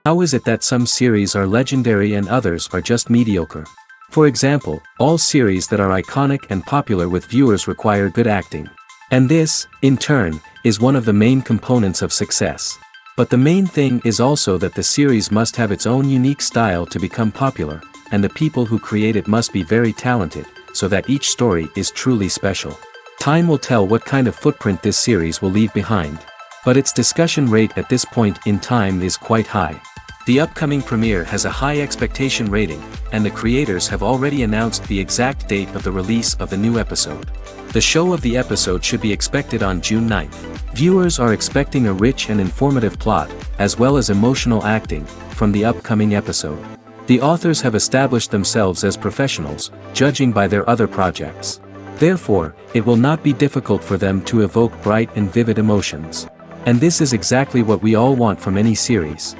How is it that some series are legendary and others are just mediocre? For example, all series that are iconic and popular with viewers require good acting. And this, in turn, is one of the main components of success. But the main thing is also that the series must have its own unique style to become popular, and the people who create it must be very talented, so that each story is truly special. Time will tell what kind of footprint this series will leave behind. But its discussion rate at this point in time is quite high. The upcoming premiere has a high expectation rating, and the creators have already announced the exact date of the release of the new episode. The show of the episode should be expected on June 9th. Viewers are expecting a rich and informative plot, as well as emotional acting, from the upcoming episode. The authors have established themselves as professionals, judging by their other projects. Therefore, it will not be difficult for them to evoke bright and vivid emotions. And this is exactly what we all want from any series.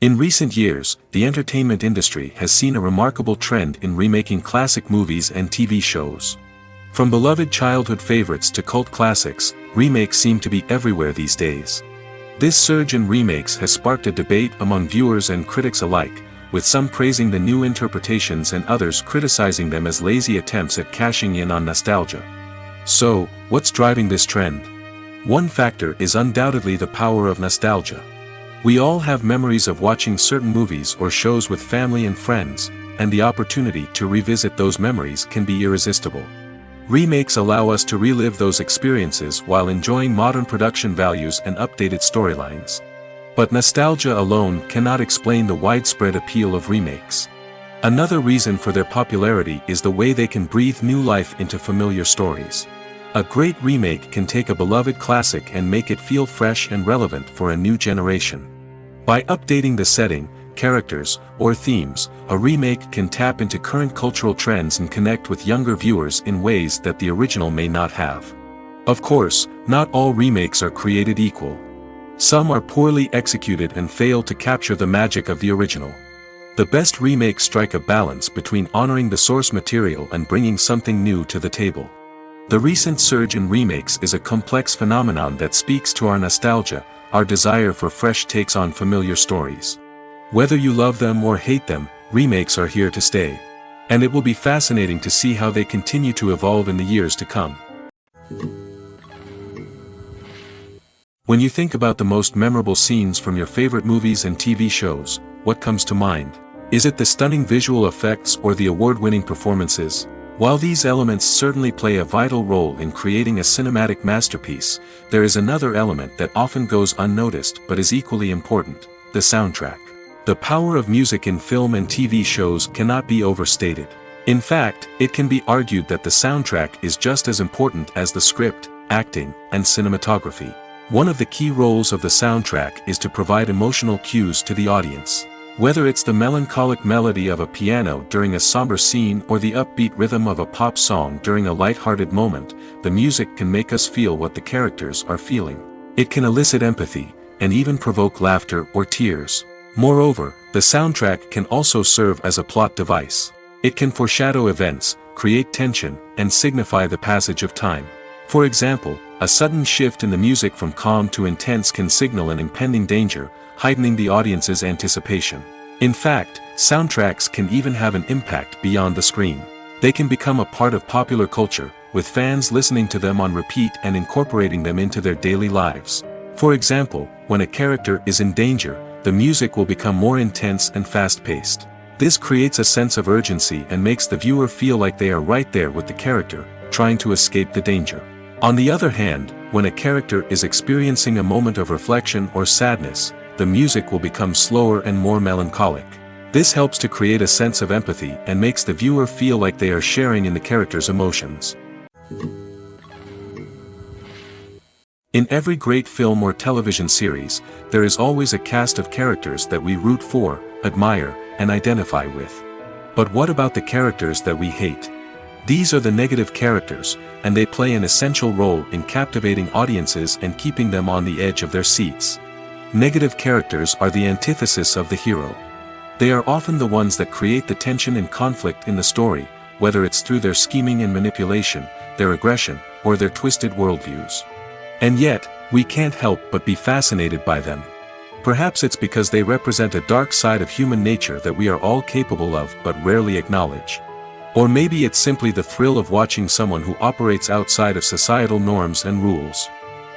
In recent years, the entertainment industry has seen a remarkable trend in remaking classic movies and TV shows. From beloved childhood favorites to cult classics, remakes seem to be everywhere these days. This surge in remakes has sparked a debate among viewers and critics alike, with some praising the new interpretations and others criticizing them as lazy attempts at cashing in on nostalgia. So, what's driving this trend? One factor is undoubtedly the power of nostalgia. We all have memories of watching certain movies or shows with family and friends, and the opportunity to revisit those memories can be irresistible. Remakes allow us to relive those experiences while enjoying modern production values and updated storylines. But nostalgia alone cannot explain the widespread appeal of remakes. Another reason for their popularity is the way they can breathe new life into familiar stories. A great remake can take a beloved classic and make it feel fresh and relevant for a new generation. By updating the setting, characters, or themes, a remake can tap into current cultural trends and connect with younger viewers in ways that the original may not have. Of course, not all remakes are created equal. Some are poorly executed and fail to capture the magic of the original. The best remakes strike a balance between honoring the source material and bringing something new to the table. The recent surge in remakes is a complex phenomenon that speaks to our nostalgia, our desire for fresh takes on familiar stories. Whether you love them or hate them, remakes are here to stay. And it will be fascinating to see how they continue to evolve in the years to come. When you think about the most memorable scenes from your favorite movies and TV shows, what comes to mind? Is it the stunning visual effects or the award-winning performances? While these elements certainly play a vital role in creating a cinematic masterpiece, there is another element that often goes unnoticed but is equally important: the soundtrack. The power of music in film and TV shows cannot be overstated. In fact, it can be argued that the soundtrack is just as important as the script, acting, and cinematography. One of the key roles of the soundtrack is to provide emotional cues to the audience. Whether it's the melancholic melody of a piano during a somber scene or the upbeat rhythm of a pop song during a light-hearted moment, the music can make us feel what the characters are feeling. It can elicit empathy, and even provoke laughter or tears. Moreover, the soundtrack can also serve as a plot device. It can foreshadow events, create tension, and signify the passage of time. For example, a sudden shift in the music from calm to intense can signal an impending danger, heightening the audience's anticipation. In fact, soundtracks can even have an impact beyond the screen. They can become a part of popular culture, with fans listening to them on repeat and incorporating them into their daily lives. For example, when a character is in danger, the music will become more intense and fast-paced. This creates a sense of urgency and makes the viewer feel like they are right there with the character, trying to escape the danger. On the other hand, when a character is experiencing a moment of reflection or sadness, the music will become slower and more melancholic. This helps to create a sense of empathy and makes the viewer feel like they are sharing in the character's emotions. In every great film or television series, there is always a cast of characters that we root for, admire, and identify with. But what about the characters that we hate? These are the negative characters, and they play an essential role in captivating audiences and keeping them on the edge of their seats. Negative characters are the antithesis of the hero. They are often the ones that create the tension and conflict in the story, whether it's through their scheming and manipulation, their aggression, or their twisted worldviews. And yet, We can't help but be fascinated by them. Perhaps it's because they represent a dark side of human nature that we are all capable of but rarely acknowledge. Or maybe it's simply the thrill of watching someone who operates outside of societal norms and rules.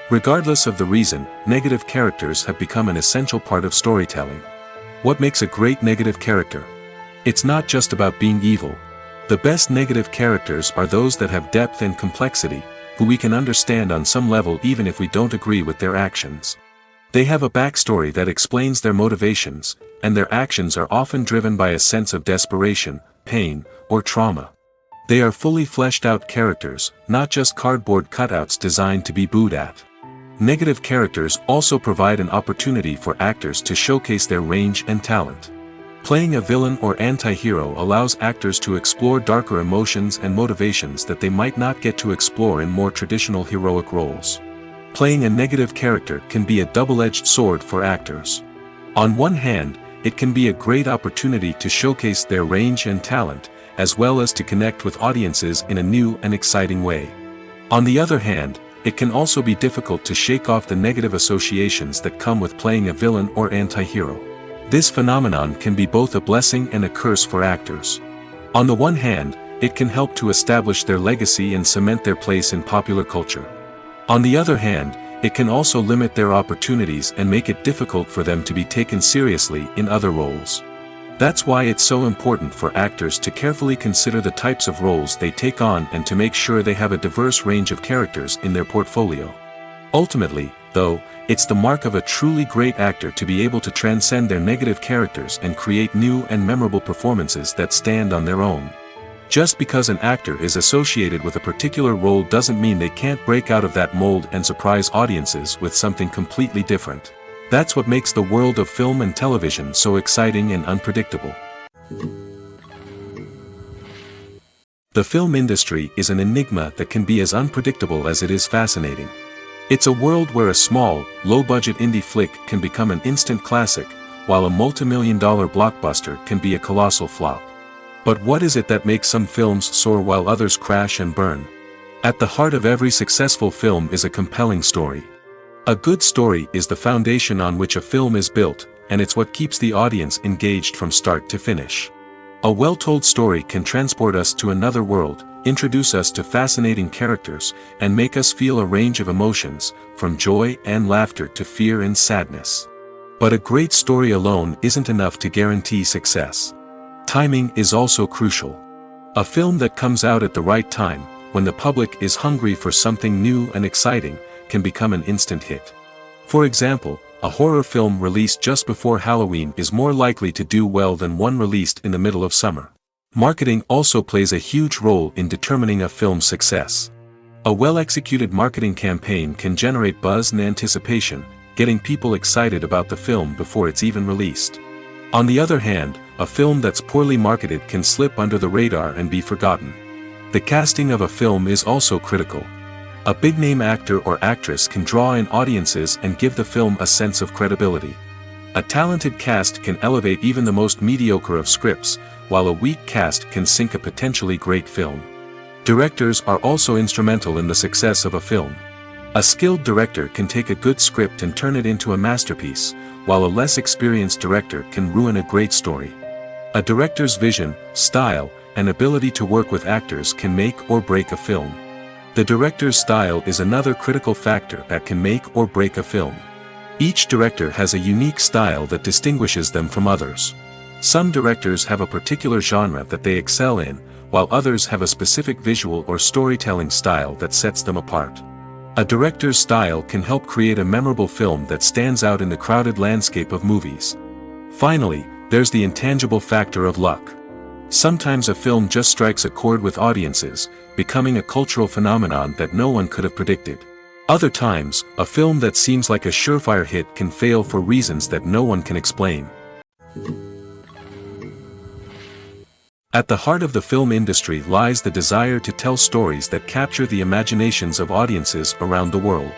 Regardless of the reason, negative characters have become an essential part of storytelling. What makes a great negative character? It's not just about being evil. The best negative characters are those that have depth and complexity, who we can understand on some level even if we don't agree with their actions. They have a backstory that explains their motivations, and their actions are often driven by a sense of desperation, pain, or trauma. They are fully fleshed out characters, not just cardboard cutouts designed to be booed at. Negative characters also provide an opportunity for actors to showcase their range and talent. Playing a villain or anti-hero allows actors to explore darker emotions and motivations that they might not get to explore in more traditional heroic roles. Playing a negative character can be a double-edged sword for actors. On one hand, it can be a great opportunity to showcase their range and talent, as well as to connect with audiences in a new and exciting way. On the other hand, it can also be difficult to shake off the negative associations that come with playing a villain or anti-hero. This phenomenon can be both a blessing and a curse for actors. On the one hand, it can help to establish their legacy and cement their place in popular culture. On the other hand, it can also limit their opportunities and make it difficult for them to be taken seriously in other roles. That's why it's so important for actors to carefully consider the types of roles they take on and to make sure they have a diverse range of characters in their portfolio. Ultimately, though, it's the mark of a truly great actor to be able to transcend their negative characters and create new and memorable performances that stand on their own. Just because an actor is associated with a particular role doesn't mean they can't break out of that mold and surprise audiences with something completely different. That's what makes the world of film and television so exciting and unpredictable. The film industry is an enigma that can be as unpredictable as it is fascinating. It's a world where a small, low-budget indie flick can become an instant classic, while a multi-million-dollar blockbuster can be a colossal flop. But what is it that makes some films soar while others crash and burn? At the heart of every successful film is a compelling story. A good story is the foundation on which a film is built, and it's what keeps the audience engaged from start to finish. A well-told story can transport us to another world, introduce us to fascinating characters, and make us feel a range of emotions, from joy and laughter to fear and sadness. But a great story alone isn't enough to guarantee success. Timing is also crucial. A film that comes out at the right time, when the public is hungry for something new and exciting, can become an instant hit. For example, a horror film released just before Halloween is more likely to do well than one released in the middle of summer. Marketing also plays a huge role in determining a film's success. A well-executed marketing campaign can generate buzz and anticipation, getting people excited about the film before it's even released. On the other hand, a film that's poorly marketed can slip under the radar and be forgotten. The casting of a film is also critical. A big-name actor or actress can draw in audiences and give the film a sense of credibility. A talented cast can elevate even the most mediocre of scripts, while a weak cast can sink a potentially great film. Directors are also instrumental in the success of a film. A skilled director can take a good script and turn it into a masterpiece, while a less experienced director can ruin a great story. A director's vision, style, and ability to work with actors can make or break a film. The director's style is another critical factor that can make or break a film. Each director has a unique style that distinguishes them from others. Some directors have a particular genre that they excel in, while others have a specific visual or storytelling style that sets them apart. A director's style can help create a memorable film that stands out in the crowded landscape of movies. Finally, there's the intangible factor of luck. Sometimes a film just strikes a chord with audiences, becoming a cultural phenomenon that no one could have predicted. Other times, a film that seems like a surefire hit can fail for reasons that no one can explain. At the heart of the film industry lies the desire to tell stories that capture the imaginations of audiences around the world.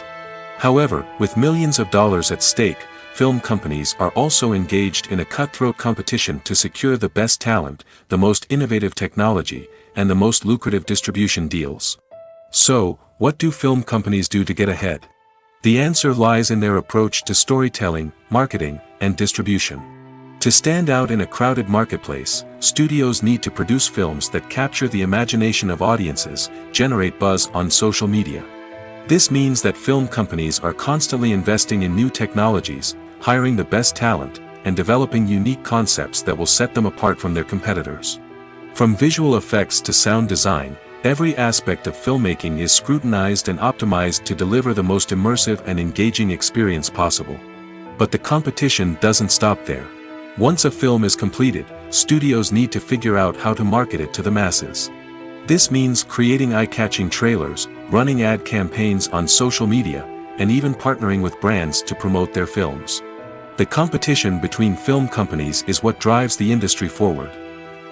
However, with millions of dollars at stake, film companies are also engaged in a cutthroat competition to secure the best talent, the most innovative technology, and the most lucrative distribution deals. So, what do film companies do to get ahead? The answer lies in their approach to storytelling, marketing, and distribution. To stand out in a crowded marketplace, studios need to produce films that capture the imagination of audiences, generate buzz on social media. This means that film companies are constantly investing in new technologies, hiring the best talent, and developing unique concepts that will set them apart from their competitors. From visual effects to sound design, every aspect of filmmaking is scrutinized and optimized to deliver the most immersive and engaging experience possible. But the competition doesn't stop there. Once a film is completed, studios need to figure out how to market it to the masses. This means creating eye-catching trailers, running ad campaigns on social media, and even partnering with brands to promote their films. The competition between film companies is what drives the industry forward.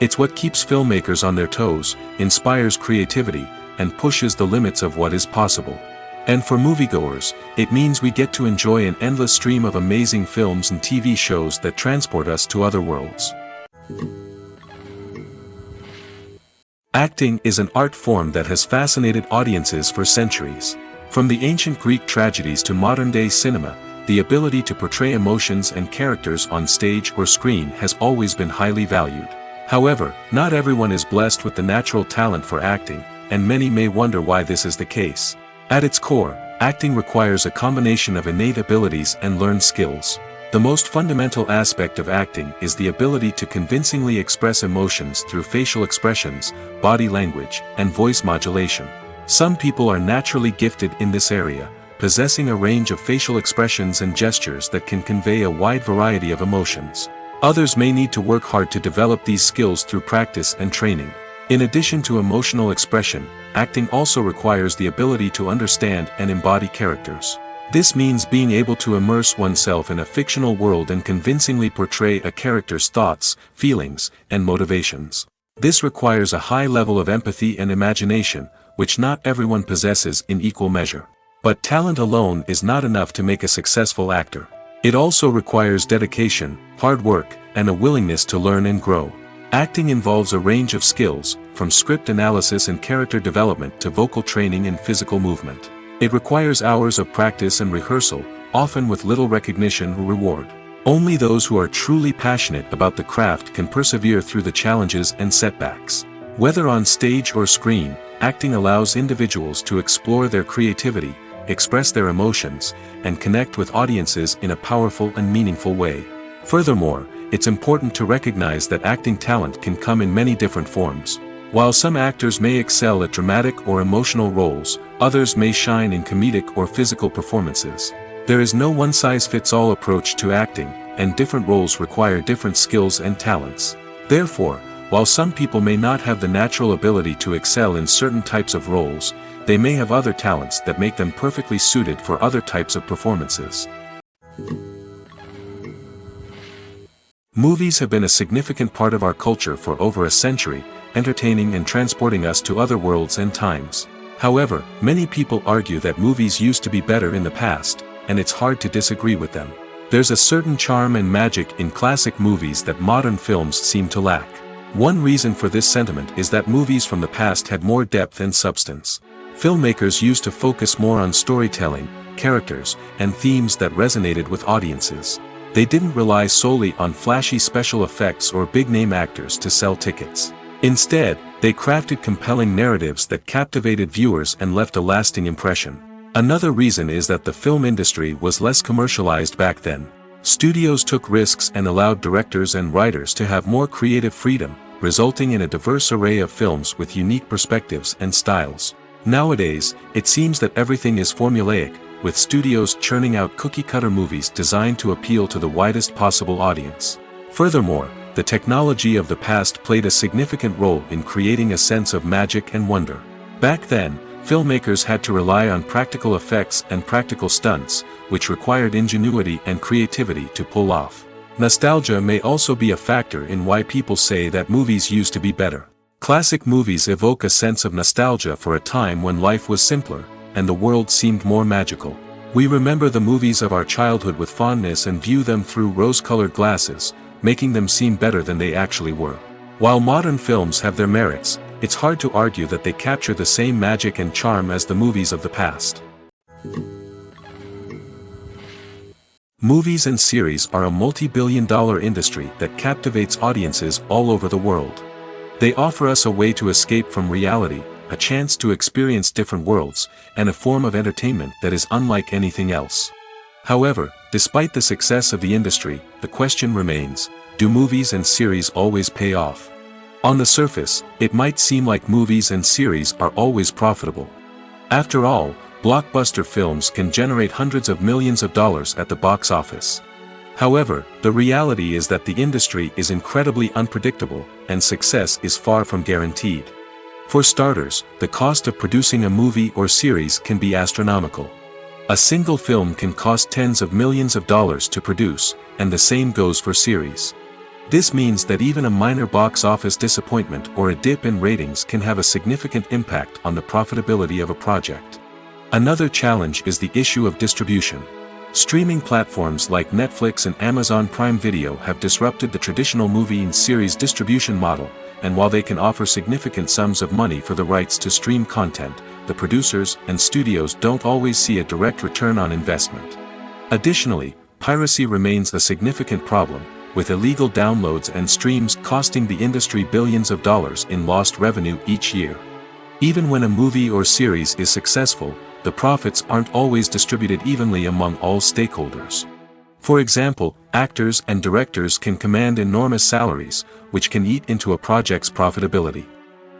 It's what keeps filmmakers on their toes, inspires creativity, and pushes the limits of what is possible. And for moviegoers, it means we get to enjoy an endless stream of amazing films and TV shows that transport us to other worlds. Acting is an art form that has fascinated audiences for centuries. From the ancient Greek tragedies to modern-day cinema, the ability to portray emotions and characters on stage or screen has always been highly valued. However, not everyone is blessed with the natural talent for acting, and many may wonder why this is the case. At its core, acting requires a combination of innate abilities and learned skills. The most fundamental aspect of acting is the ability to convincingly express emotions through facial expressions, body language, and voice modulation. Some people are naturally gifted in this area, possessing a range of facial expressions and gestures that can convey a wide variety of emotions. Others may need to work hard to develop these skills through practice and training. In addition to emotional expression, acting also requires the ability to understand and embody characters. This means being able to immerse oneself in a fictional world and convincingly portray a character's thoughts, feelings, and motivations. This requires a high level of empathy and imagination, which not everyone possesses in equal measure. But talent alone is not enough to make a successful actor. It also requires dedication, hard work, and a willingness to learn and grow. Acting involves a range of skills, from script analysis and character development to vocal training and physical movement. It requires hours of practice and rehearsal, often with little recognition or reward. Only those who are truly passionate about the craft can persevere through the challenges and setbacks. Whether on stage or screen, acting allows individuals to explore their creativity, express their emotions, and connect with audiences in a powerful and meaningful way. Furthermore, it's important to recognize that acting talent can come in many different forms. While some actors may excel at dramatic or emotional roles, others may shine in comedic or physical performances. There is no one-size-fits-all approach to acting, and different roles require different skills and talents. Therefore, while some people may not have the natural ability to excel in certain types of roles, they may have other talents that make them perfectly suited for other types of performances. Movies have been a significant part of our culture for over a century, entertaining and transporting us to other worlds and times. However, many people argue that movies used to be better in the past, and it's hard to disagree with them. There's a certain charm and magic in classic movies that modern films seem to lack. One reason for this sentiment is that movies from the past had more depth and substance. Filmmakers used to focus more on storytelling, characters, and themes that resonated with audiences. They didn't rely solely on flashy special effects or big-name actors to sell tickets. Instead, they crafted compelling narratives that captivated viewers and left a lasting impression. Another reason is that the film industry was less commercialized back then. Studios took risks and allowed directors and writers to have more creative freedom, resulting in a diverse array of films with unique perspectives and styles. Nowadays, it seems that everything is formulaic, with studios churning out cookie-cutter movies designed to appeal to the widest possible audience. Furthermore, the technology of the past played a significant role in creating a sense of magic and wonder. Back then, filmmakers had to rely on practical effects and practical stunts, which required ingenuity and creativity to pull off. Nostalgia may also be a factor in why people say that movies used to be better. Classic movies evoke a sense of nostalgia for a time when life was simpler, and the world seemed more magical. We remember the movies of our childhood with fondness and view them through rose-colored glasses, making them seem better than they actually were. While modern films have their merits, it's hard to argue that they capture the same magic and charm as the movies of the past. Movies and series are a multi-billion-dollar industry that captivates audiences all over the world. They offer us a way to escape from reality, a chance to experience different worlds, and a form of entertainment that is unlike anything else. However, despite the success of the industry, the question remains, do movies and series always pay off? On the surface, it might seem like movies and series are always profitable. After all, blockbuster films can generate hundreds of millions of dollars at the box office. However, the reality is that the industry is incredibly unpredictable, and success is far from guaranteed. For starters, the cost of producing a movie or series can be astronomical. A single film can cost tens of millions of dollars to produce, and the same goes for series. This means that even a minor box office disappointment or a dip in ratings can have a significant impact on the profitability of a project. Another challenge is the issue of distribution. Streaming platforms like Netflix and Amazon Prime Video have disrupted the traditional movie and series distribution model, and while they can offer significant sums of money for the rights to stream content, the producers and studios don't always see a direct return on investment. Additionally, piracy remains a significant problem, with illegal downloads and streams costing the industry billions of dollars in lost revenue each year. Even when a movie or series is successful, the profits aren't always distributed evenly among all stakeholders. For example, actors and directors can command enormous salaries, which can eat into a project's profitability.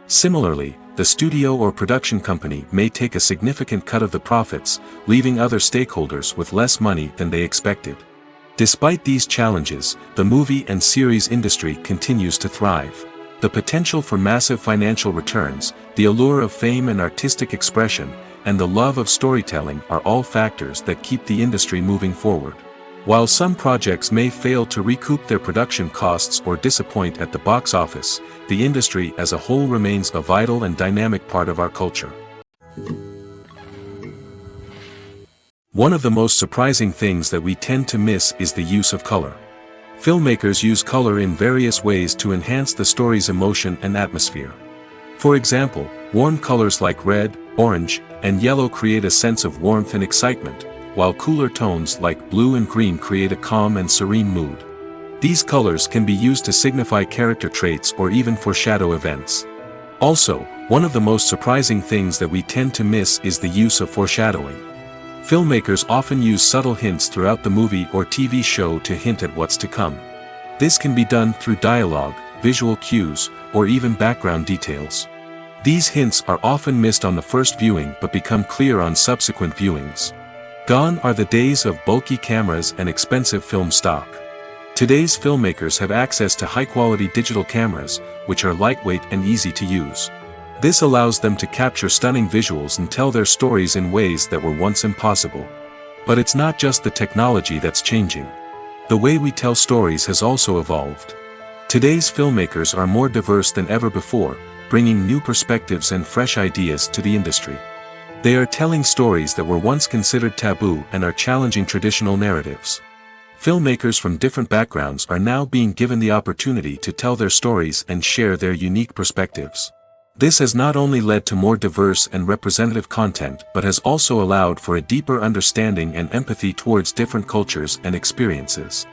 Similarly, the studio or production company may take a significant cut of the profits, leaving other stakeholders with less money than they expected. Despite these challenges, the movie and series industry continues to thrive. The potential for massive financial returns, the allure of fame and artistic expression, and the love of storytelling are all factors that keep the industry moving forward. While some projects may fail to recoup their production costs or disappoint at the box office, the industry as a whole remains a vital and dynamic part of our culture. One of the most surprising things that we tend to miss is the use of color. Filmmakers use color in various ways to enhance the story's emotion and atmosphere. For example, warm colors like red, orange, and yellow create a sense of warmth and excitement, while cooler tones like blue and green create a calm and serene mood. These colors can be used to signify character traits or even foreshadow events. Also, one of the most surprising things that we tend to miss is the use of foreshadowing. Filmmakers often use subtle hints throughout the movie or TV show to hint at what's to come. This can be done through dialogue, visual cues, or even background details. These hints are often missed on the first viewing but become clear on subsequent viewings. Gone are the days of bulky cameras and expensive film stock. Today's filmmakers have access to high-quality digital cameras, which are lightweight and easy to use. This allows them to capture stunning visuals and tell their stories in ways that were once impossible. But it's not just the technology that's changing. The way we tell stories has also evolved. Today's filmmakers are more diverse than ever before, bringing new perspectives and fresh ideas to the industry. They are telling stories that were once considered taboo and are challenging traditional narratives. Filmmakers from different backgrounds are now being given the opportunity to tell their stories and share their unique perspectives. This has not only led to more diverse and representative content but has also allowed for a deeper understanding and empathy towards different cultures and experiences.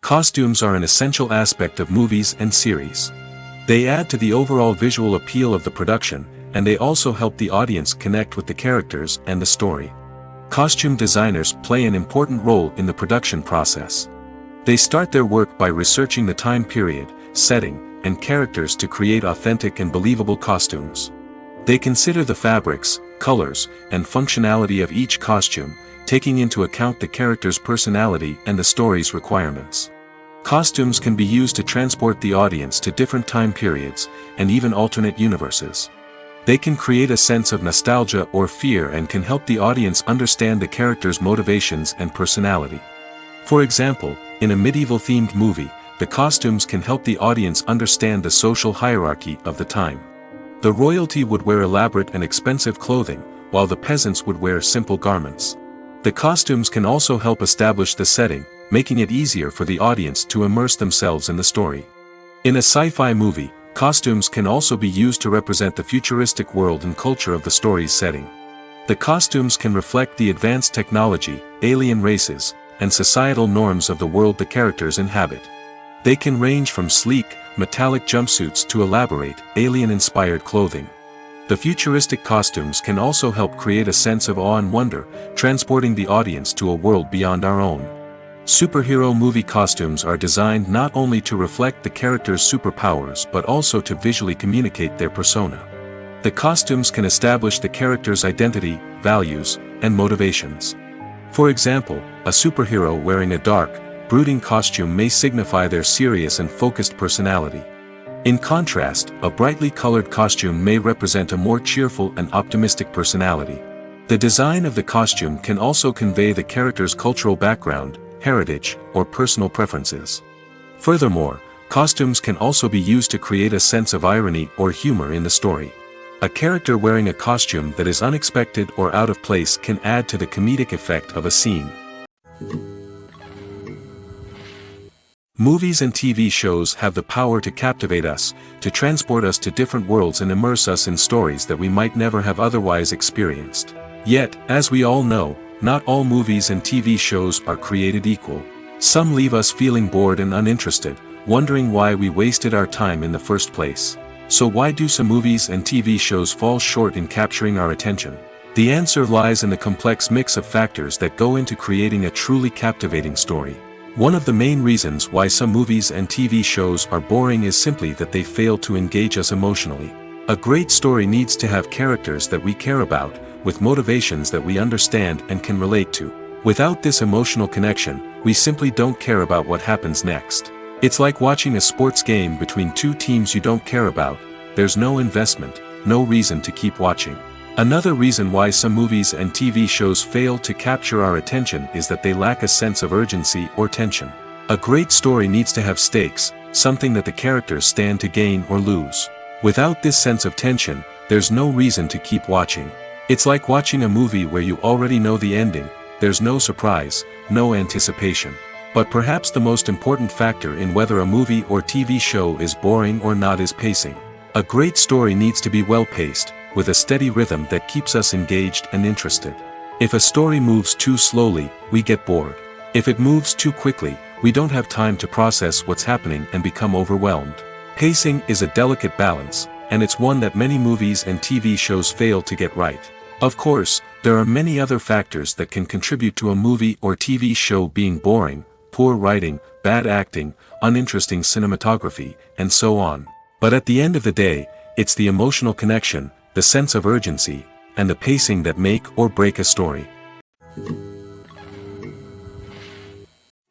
Costumes are an essential aspect of movies and series. They add to the overall visual appeal of the production, and they also help the audience connect with the characters and the story. Costume designers play an important role in the production process. They start their work by researching the time period, setting, and characters to create authentic and believable costumes. They consider the fabrics, colors, and functionality of each costume, taking into account the character's personality and the story's requirements. Costumes can be used to transport the audience to different time periods, and even alternate universes. They can create a sense of nostalgia or fear and can help the audience understand the character's motivations and personality. For example, in a medieval-themed movie, the costumes can help the audience understand the social hierarchy of the time. The royalty would wear elaborate and expensive clothing, while the peasants would wear simple garments. The costumes can also help establish the setting, making it easier for the audience to immerse themselves in the story. In a sci-fi movie, costumes can also be used to represent the futuristic world and culture of the story's setting. The costumes can reflect the advanced technology, alien races, and societal norms of the world the characters inhabit. They can range from sleek, metallic jumpsuits to elaborate, alien-inspired clothing. The futuristic costumes can also help create a sense of awe and wonder, transporting the audience to a world beyond our own. Superhero movie costumes are designed not only to reflect the character's superpowers but also to visually communicate their persona. The costumes can establish the character's identity, values, and motivations. For example, a superhero wearing a dark, brooding costume may signify their serious and focused personality. In contrast, a brightly colored costume may represent a more cheerful and optimistic personality. The design of the costume can also convey the character's cultural background, heritage, or personal preferences. Furthermore, costumes can also be used to create a sense of irony or humor in the story. A character wearing a costume that is unexpected or out of place can add to the comedic effect of a scene. Movies and TV shows have the power to captivate us, to transport us to different worlds and immerse us in stories that we might never have otherwise experienced. Yet, as we all know, not all movies and TV shows are created equal. Some leave us feeling bored and uninterested, wondering why we wasted our time in the first place. So why do some movies and TV shows fall short in capturing our attention? The answer lies in the complex mix of factors that go into creating a truly captivating story. One of the main reasons why some movies and TV shows are boring is simply that they fail to engage us emotionally. A great story needs to have characters that we care about, with motivations that we understand and can relate to. Without this emotional connection, we simply don't care about what happens next. It's like watching a sports game between two teams you don't care about. There's no investment, no reason to keep watching. Another reason why some movies and TV shows fail to capture our attention is that they lack a sense of urgency or tension. A great story needs to have stakes, something that the characters stand to gain or lose. Without this sense of tension, there's no reason to keep watching. It's like watching a movie where you already know the ending. There's no surprise, no anticipation. But perhaps the most important factor in whether a movie or TV show is boring or not is pacing. A great story needs to be well-paced, with a steady rhythm that keeps us engaged and interested. If a story moves too slowly, we get bored. If it moves too quickly, we don't have time to process what's happening and become overwhelmed. Pacing is a delicate balance, and it's one that many movies and TV shows fail to get right. Of course, there are many other factors that can contribute to a movie or TV show being boring: poor writing, bad acting, uninteresting cinematography, and so on. But at the end of the day, it's the emotional connection, the sense of urgency, and the pacing that make or break a story.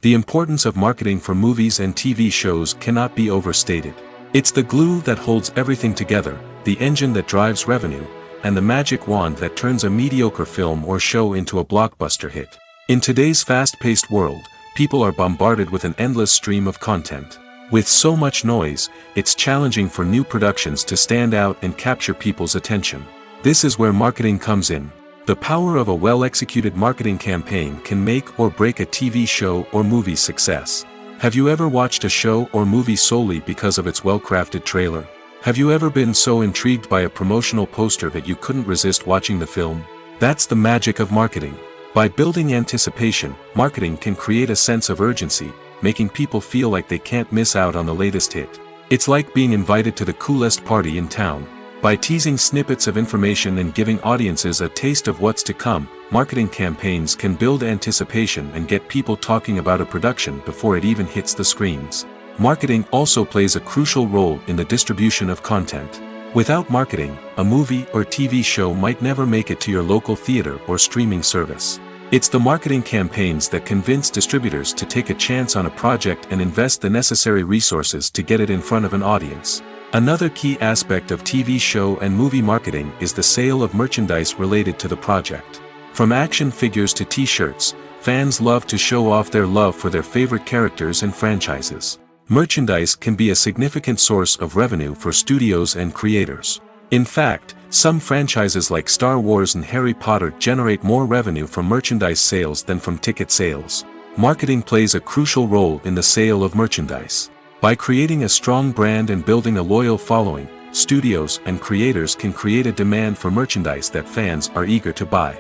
The importance of marketing for movies and TV shows cannot be overstated. It's the glue that holds everything together, the engine that drives revenue, and the magic wand that turns a mediocre film or show into a blockbuster hit. In today's fast-paced world, people are bombarded with an endless stream of content. With so much noise, it's challenging for new productions to stand out and capture people's attention. This is where marketing comes in. The power of a well-executed marketing campaign can make or break a TV show or movie's success. Have you ever watched a show or movie solely because of its well-crafted trailer? Have you ever been so intrigued by a promotional poster that you couldn't resist watching the film? That's the magic of marketing. By building anticipation, marketing can create a sense of urgency, making people feel like they can't miss out on the latest hit. It's like being invited to the coolest party in town. By teasing snippets of information and giving audiences a taste of what's to come, marketing campaigns can build anticipation and get people talking about a production before it even hits the screens. Marketing also plays a crucial role in the distribution of content. Without marketing, a movie or TV show might never make it to your local theater or streaming service. It's the marketing campaigns that convince distributors to take a chance on a project and invest the necessary resources to get it in front of an audience. Another key aspect of TV show and movie marketing is the sale of merchandise related to the project. From action figures to t-shirts, fans love to show off their love for their favorite characters and franchises. Merchandise can be a significant source of revenue for studios and creators. In fact, some franchises like Star Wars and Harry Potter generate more revenue from merchandise sales than from ticket sales. Marketing plays a crucial role in the sale of merchandise. By creating a strong brand and building a loyal following, studios and creators can create a demand for merchandise that fans are eager to buy.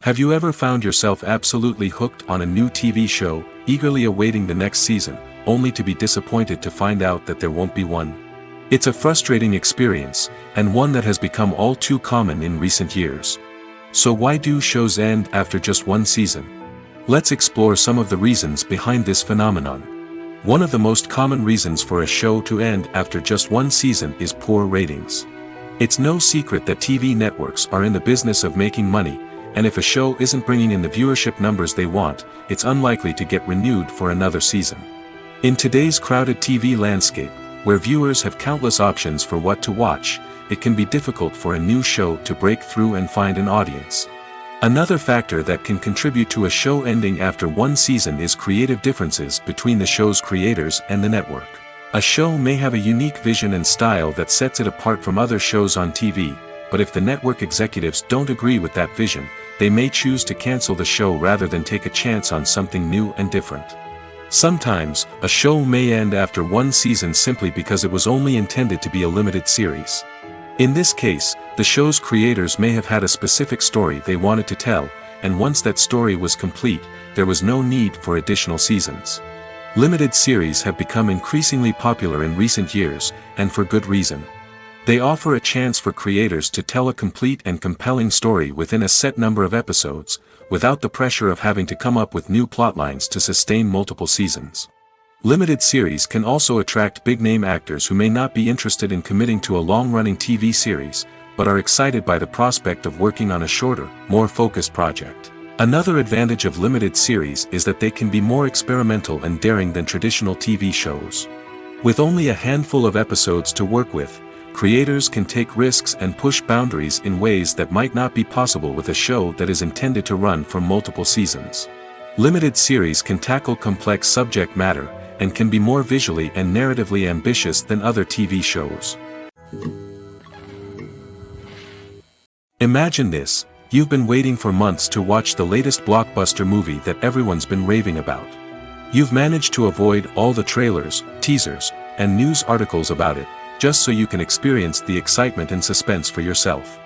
Have you ever found yourself absolutely hooked on a new TV show, eagerly awaiting the next season, only to be disappointed to find out that there won't be one? It's a frustrating experience, and one that has become all too common in recent years. So why do shows end after just one season? Let's explore some of the reasons behind this phenomenon. One of the most common reasons for a show to end after just one season is poor ratings. It's no secret that TV networks are in the business of making money, and if a show isn't bringing in the viewership numbers they want, it's unlikely to get renewed for another season. In today's crowded TV landscape, where viewers have countless options for what to watch, it can be difficult for a new show to break through and find an audience. Another factor that can contribute to a show ending after one season is creative differences between the show's creators and the network. A show may have a unique vision and style that sets it apart from other shows on TV, but if the network executives don't agree with that vision, they may choose to cancel the show rather than take a chance on something new and different. Sometimes, a show may end after one season simply because it was only intended to be a limited series. In this case, the show's creators may have had a specific story they wanted to tell, and once that story was complete, there was no need for additional seasons. Limited series have become increasingly popular in recent years, and for good reason. They offer a chance for creators to tell a complete and compelling story within a set number of episodes, without the pressure of having to come up with new plotlines to sustain multiple seasons. Limited series can also attract big-name actors who may not be interested in committing to a long-running TV series, but are excited by the prospect of working on a shorter, more focused project. Another advantage of limited series is that they can be more experimental and daring than traditional TV shows. With only a handful of episodes to work with, creators can take risks and push boundaries in ways that might not be possible with a show that is intended to run for multiple seasons. Limited series can tackle complex subject matter, and can be more visually and narratively ambitious than other TV shows. Imagine this: you've been waiting for months to watch the latest blockbuster movie that everyone's been raving about. You've managed to avoid all the trailers, teasers, and news articles about it, just so you can experience the excitement and suspense for yourself.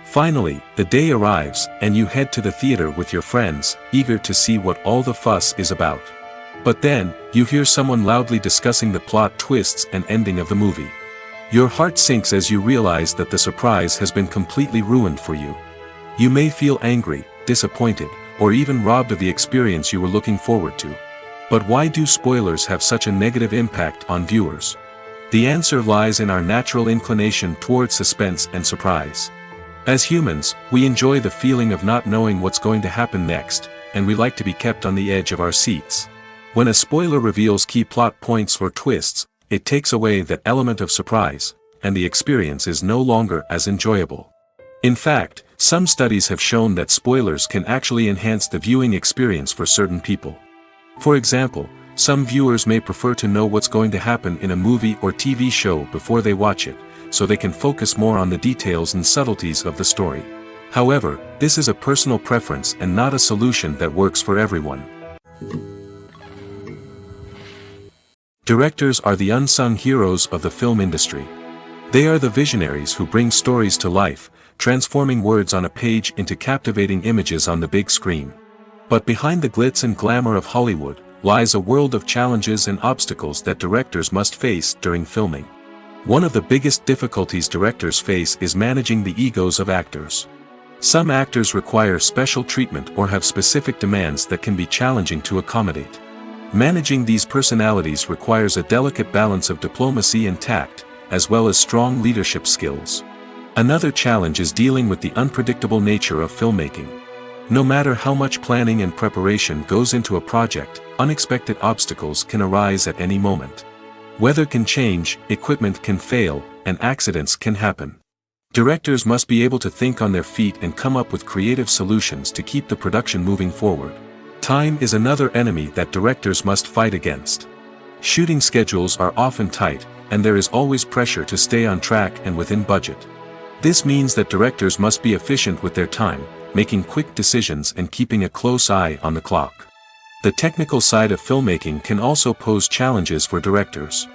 Finally, the day arrives, and you head to the theater with your friends, eager to see what all the fuss is about. But then, you hear someone loudly discussing the plot twists and ending of the movie. Your heart sinks as you realize that the surprise has been completely ruined for you. You may feel angry, disappointed, or even robbed of the experience you were looking forward to. But why do spoilers have such a negative impact on viewers? The answer lies in our natural inclination towards suspense and surprise. As humans, we enjoy the feeling of not knowing what's going to happen next, and we like to be kept on the edge of our seats. When a spoiler reveals key plot points or twists, it takes away that element of surprise, and the experience is no longer as enjoyable. In fact, some studies have shown that spoilers can actually enhance the viewing experience for certain people. For example, some viewers may prefer to know what's going to happen in a movie or TV show before they watch it, so they can focus more on the details and subtleties of the story. However, this is a personal preference and not a solution that works for everyone. Directors are the unsung heroes of the film industry. They are the visionaries who bring stories to life, transforming words on a page into captivating images on the big screen. But behind the glitz and glamour of Hollywood, lies a world of challenges and obstacles that directors must face during filming. One of the biggest difficulties directors face is managing the egos of actors. Some actors require special treatment or have specific demands that can be challenging to accommodate. Managing these personalities requires a delicate balance of diplomacy and tact, as well as strong leadership skills. Another challenge is dealing with the unpredictable nature of filmmaking. No matter how much planning and preparation goes into a project, unexpected obstacles can arise at any moment. Weather can change, equipment can fail, and accidents can happen. Directors must be able to think on their feet and come up with creative solutions to keep the production moving forward. Time is another enemy that directors must fight against. Shooting schedules are often tight, and there is always pressure to stay on track and within budget. This means that directors must be efficient with their time, making quick decisions and keeping a close eye on the clock. The technical side of filmmaking can also pose challenges for directors.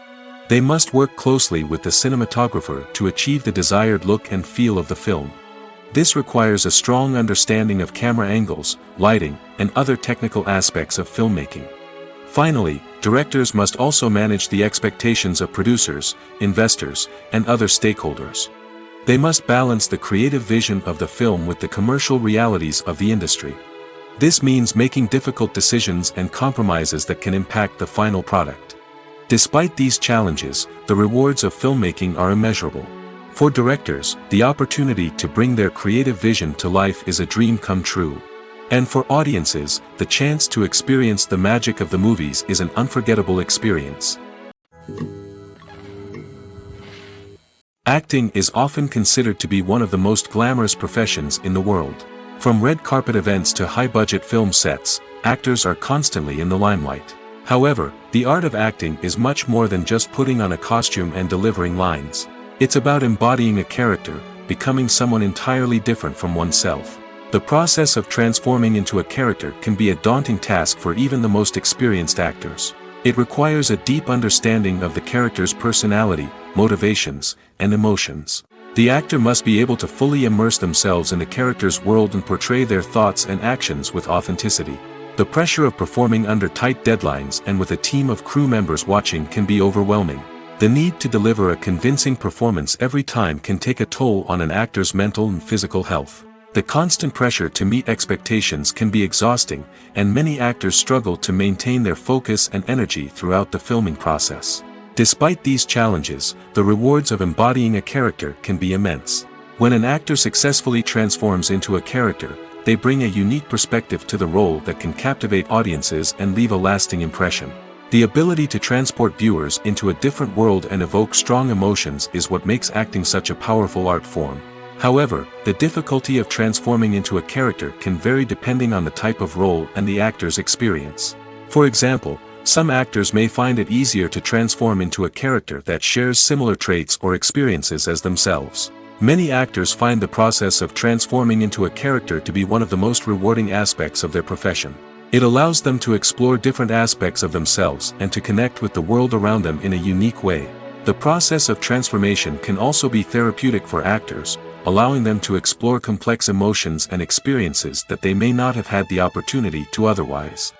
They must work closely with the cinematographer to achieve the desired look and feel of the film. This requires a strong understanding of camera angles, lighting, and other technical aspects of filmmaking. Finally, directors must also manage the expectations of producers, investors, and other stakeholders. They must balance the creative vision of the film with the commercial realities of the industry. This means making difficult decisions and compromises that can impact the final product. Despite these challenges, the rewards of filmmaking are immeasurable. For directors, the opportunity to bring their creative vision to life is a dream come true. And for audiences, the chance to experience the magic of the movies is an unforgettable experience. Acting is often considered to be one of the most glamorous professions in the world. From red carpet events to high-budget film sets, actors are constantly in the limelight. However, the art of acting is much more than just putting on a costume and delivering lines. It's about embodying a character, becoming someone entirely different from oneself. The process of transforming into a character can be a daunting task for even the most experienced actors. It requires a deep understanding of the character's personality, motivations, and emotions. The actor must be able to fully immerse themselves in the character's world and portray their thoughts and actions with authenticity. The pressure of performing under tight deadlines and with a team of crew members watching can be overwhelming. The need to deliver a convincing performance every time can take a toll on an actor's mental and physical health. The constant pressure to meet expectations can be exhausting, and many actors struggle to maintain their focus and energy throughout the filming process. Despite these challenges, the rewards of embodying a character can be immense. When an actor successfully transforms into a character, they bring a unique perspective to the role that can captivate audiences and leave a lasting impression. The ability to transport viewers into a different world and evoke strong emotions is what makes acting such a powerful art form. However, the difficulty of transforming into a character can vary depending on the type of role and the actor's experience. For example, some actors may find it easier to transform into a character that shares similar traits or experiences as themselves. Many actors find the process of transforming into a character to be one of the most rewarding aspects of their profession. It allows them to explore different aspects of themselves and to connect with the world around them in a unique way. The process of transformation can also be therapeutic for actors, allowing them to explore complex emotions and experiences that they may not have had the opportunity to otherwise.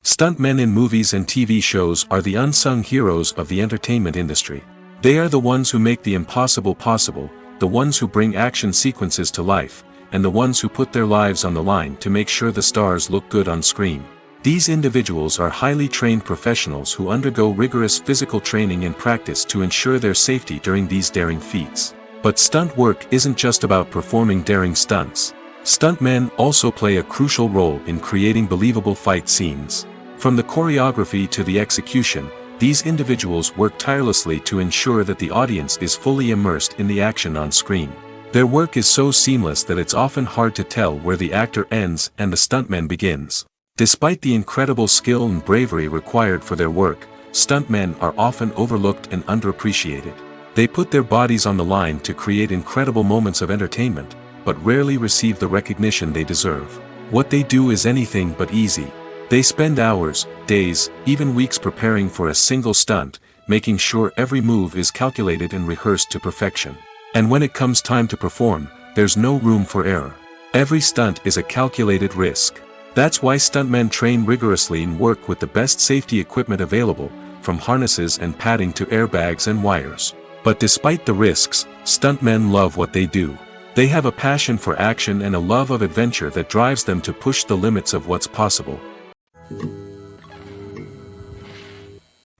Stuntmen in movies and TV shows are the unsung heroes of the entertainment industry. They are the ones who make the impossible possible, the ones who bring action sequences to life, and the ones who put their lives on the line to make sure the stars look good on screen. These individuals are highly trained professionals who undergo rigorous physical training and practice to ensure their safety during these daring feats. But stunt work isn't just about performing daring stunts. Stuntmen also play a crucial role in creating believable fight scenes. From the choreography to the execution, these individuals work tirelessly to ensure that the audience is fully immersed in the action on screen. Their work is so seamless that it's often hard to tell where the actor ends and the stuntman begins. Despite the incredible skill and bravery required for their work, stuntmen are often overlooked and underappreciated. They put their bodies on the line to create incredible moments of entertainment, but rarely receive the recognition they deserve. What they do is anything but easy. They spend hours, days, even weeks preparing for a single stunt, making sure every move is calculated and rehearsed to perfection. And when it comes time to perform, there's no room for error. Every stunt is a calculated risk. That's why stuntmen train rigorously and work with the best safety equipment available, from harnesses and padding to airbags and wires. But despite the risks, stuntmen love what they do. They have a passion for action and a love of adventure that drives them to push the limits of what's possible.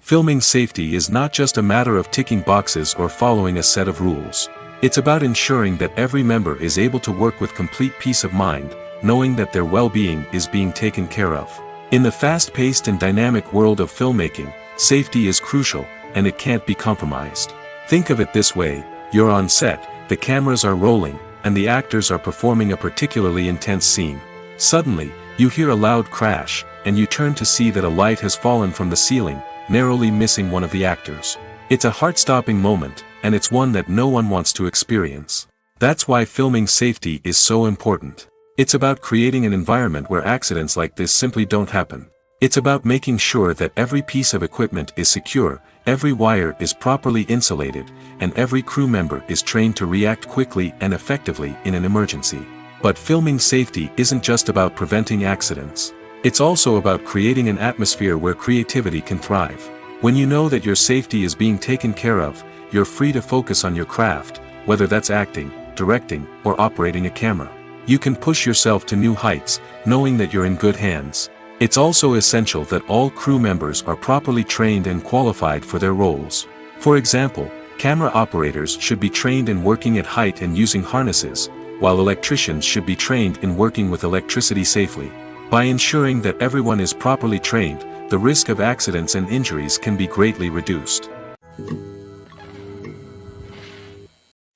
Filming safety is not just a matter of ticking boxes or following a set of rules. It's about ensuring that every member is able to work with complete peace of mind, knowing that their well-being is being taken care of. In the fast-paced and dynamic world of filmmaking, safety is crucial, and it can't be compromised. Think of it this way: you're on set, the cameras are rolling, and the actors are performing a particularly intense scene. Suddenly, you hear a loud crash, and you turn to see that a light has fallen from the ceiling, narrowly missing one of the actors. It's a heart-stopping moment, and it's one that no one wants to experience. That's why filming safety is so important. It's about creating an environment where accidents like this simply don't happen. It's about making sure that every piece of equipment is secure, every wire is properly insulated, and every crew member is trained to react quickly and effectively in an emergency. But filming safety isn't just about preventing accidents. It's also about creating an atmosphere where creativity can thrive. When you know that your safety is being taken care of, you're free to focus on your craft, whether that's acting, directing, or operating a camera. You can push yourself to new heights, knowing that you're in good hands. It's also essential that all crew members are properly trained and qualified for their roles. For example, camera operators should be trained in working at height and using harnesses, while electricians should be trained in working with electricity safely. By ensuring that everyone is properly trained, the risk of accidents and injuries can be greatly reduced.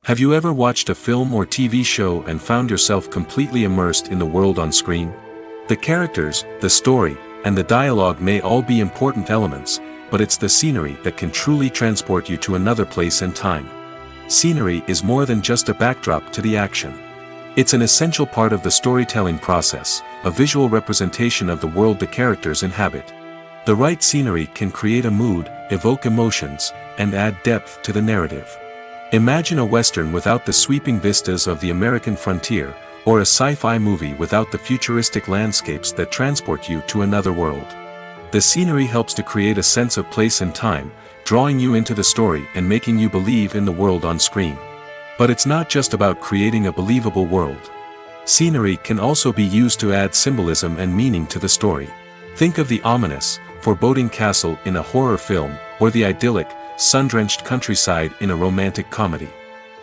Have you ever watched a film or TV show and found yourself completely immersed in the world on screen? The characters, the story, and the dialogue may all be important elements, but it's the scenery that can truly transport you to another place and time. Scenery is more than just a backdrop to the action. It's an essential part of the storytelling process, a visual representation of the world the characters inhabit. The right scenery can create a mood, evoke emotions, and add depth to the narrative. Imagine a Western without the sweeping vistas of the American frontier, or a sci-fi movie without the futuristic landscapes that transport you to another world. The scenery helps to create a sense of place and time, drawing you into the story and making you believe in the world on screen. But it's not just about creating a believable world. Scenery can also be used to add symbolism and meaning to the story. Think of the ominous, foreboding castle in a horror film, or the idyllic, sun-drenched countryside in a romantic comedy.